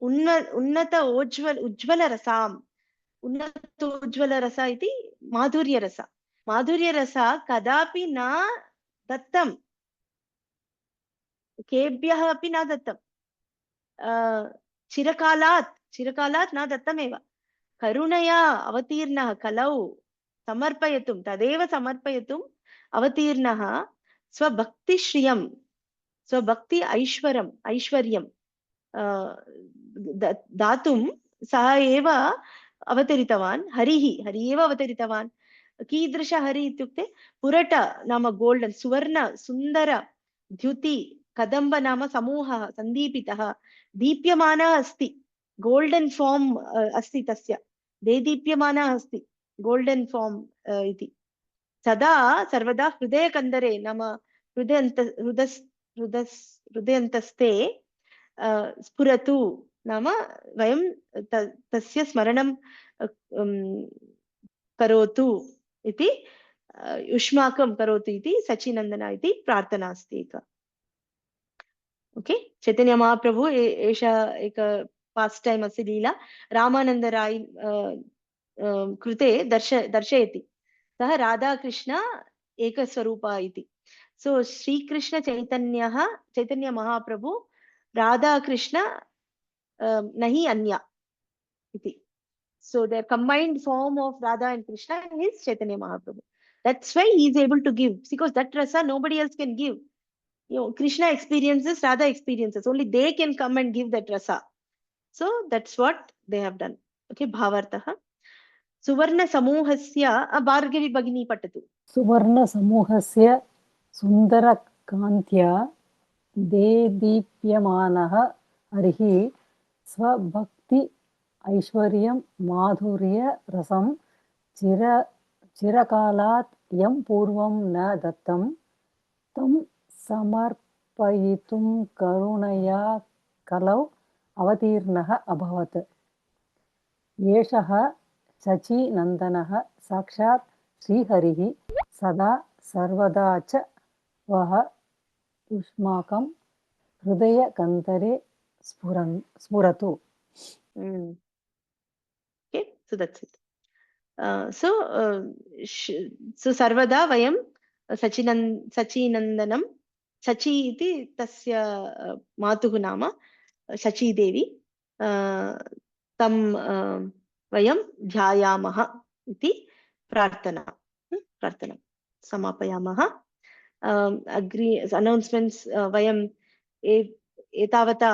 A: unnata ujjvala rasam. उन्नतोज्ज्वल रस इति माधुर्य रस कदापि न दत्तं, केभ्यः अपि न दत्तं, चिरकालात् न दत्तमेव। करुणया अवतीर्णः कलौ समर्पयितुं, तदेव समर्पयितुम् अवतीर्णः स्वभक्तिश्रियं, स्वभक्ति ऐश्वर्यं दातुं सः एव अवतरितवान्। हरिः एव अवतरितवान्। कीदृश हरि इत्युक्ते पुरट नाम गोल्डन्, सुवर्ण सुन्दर द्युति, कदम्ब नाम समूहः सन्दीपितः, दीप्यमानः अस्ति, गोल्डन् फार्म् अस्ति तस्य, देदीप्यमानः अस्ति गोल्डन् फार्म् इति। सदा सर्वदा हृदयकन्दरे नाम हृदयन्तस्थे स्फुरतु नाम वयं तस्य स्मरणं करोतु इति, युष्माकं करोतु इति सचिनन्दन इति प्रार्थना अस्ति एका। ओके, चैतन्य महाप्रभु एषा एक पास्ट टाइम अस्ति लीला, रामानन्दराय कृते दर्शयति। सः राधाकृष्ण एकस्वरूपः इति। सो Shrikrishna Chaitanya Mahaprabhu Radhakrishna nahi anya iti. So the combined form of Radha and Krishna is Chaitanya Mahaprabhu. That's why he is able to give, because that rasa nobody else can give. Krishna experiences, Radha experiences, only they can come and give that rasa. So that's what they have done. Okay, bhavartaha. Suvarna samuhasya, Bhargavi Bhagini patatu.
C: Suvarna samuhasya sundara kantya देदीप्यमानः हरिः स्वभक्ति ऐश्वर्यं माधुर्य रसं चिरकालात् यं पूर्वं न दत्तं तं समर्पयितुं करुणया कलौ अवतीर्णः अभवत्। एषः शचीनन्दनः साक्षात् श्रीहरिः सदा सर्वदा च वः युष्माकं हृदयकन्दरे स्फुरतु.
A: Okay, so that's it. So sarvada vayam sachinandanam, sachi iti tasya matuh nama, sachi devi, tam वयं ध्यायामः इति प्रार्थना समापयामः. announcements वयं एतावता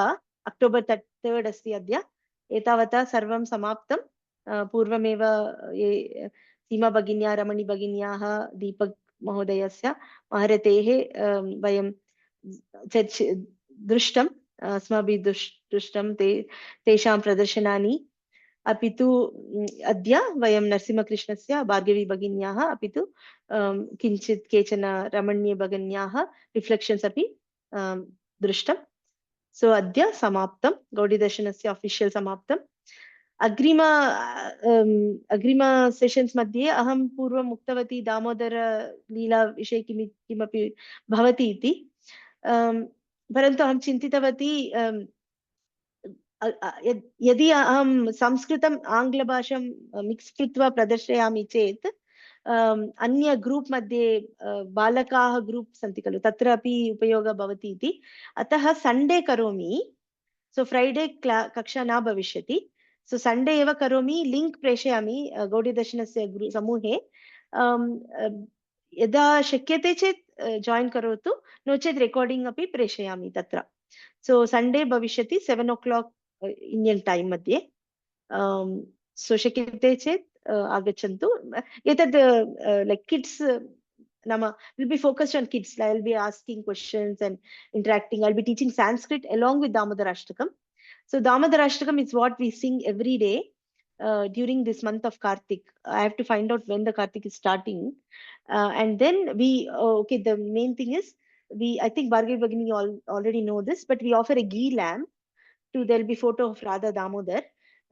A: अक्टोबर् 3rd अस्ति अद्य. एतावता सर्वं समाप्तं. पूर्वमेव सीमा भगिन्या, रमणी भगिन्याः, दीपक महोदयस्य महरतेः वयं दृष्टम्, अस्माभिः दृष्टं तेषां प्रदर्शनानि. अपि तु अद्य वयं नरसिंहकृष्णस्य भार्गवी भगिन्याः अपि तु किञ्चित् केचन रमण्य भगिन्याः रिफ्लेक्षन्स् अपि दृष्टं. सो अद्य समाप्तं, गौडीदर्शनस्य अफिशियल् समाप्तम्. अग्रिम सेशन्स् मध्ये अहं पूर्वम् उक्तवती दामोदर लीला विषये किमपि भवति इति, परन्तु अहं चिन्तितवती यदि अहं संस्कृतम् आङ्ग्लभाषां मिक्स् कृत्वा प्रदर्शयामि चेत् अन्य ग्रूप् मध्ये बालकाः ग्रूप् सन्ति खलु, तत्र अपि उपयोगः भवति इति. अतः सण्डे करोमि. सो फ्रैडे कक्षा न भविष्यति. सो सण्डे एव करोमि. लिङ्क् प्रेषयामि गौडीदर्शनस्य समूहे. यदा शक्यते चेत् जायिन् करोतु, नो चेत् रेकार्डिङ्ग् अपि प्रेषयामि तत्र. सो सण्डे भविष्यति 7 o'clock Indian time मध्ये. सो शक्यते चेत् आगच्छन्तु. एतद् like kids Nama will be focused on kids. I will be asking questions and interacting. I'll be teaching Sanskrit along with Damodar-ashtakam. So Damodar-ashtakam is what we sing every day during this month of Kartik. I have to find out when the Kartik is starting, and then we okay. The main thing is I think Bhargavi Bhagini already know this, but we offer a ghee lamp. There'll be photo of Radha Damodar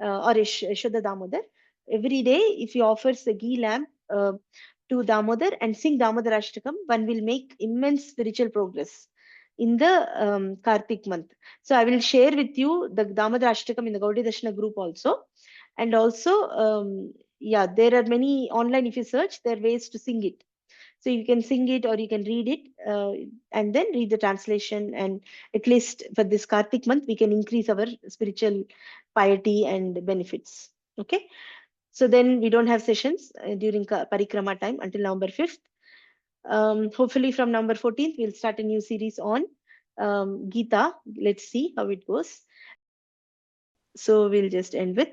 A: or Yashoda Damodar. Every day, if he offers a ghee lamp to Damodar and sing Damodar-ashtakam, one will make immense spiritual progress in the Kartik month. So I will share with you the Damodar-ashtakam in the Gaudiya Darshana group also. And also, yeah, there are many online, if you search, there are ways to sing it. So you can sing it or you can read it and then read the translation. And at least for this Kartik month, we can increase our spiritual piety and benefits. Okay. So then we don't have sessions during Parikrama time until November 5th. Hopefully from November 14th, we'll start a new series on Gita. Let's see how it goes. So we'll just end with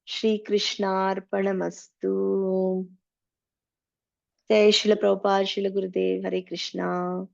A: Shri Krishna Arpanamastu. Jai Srila Prabhupada, Srila Gurudev, Hare Krishna.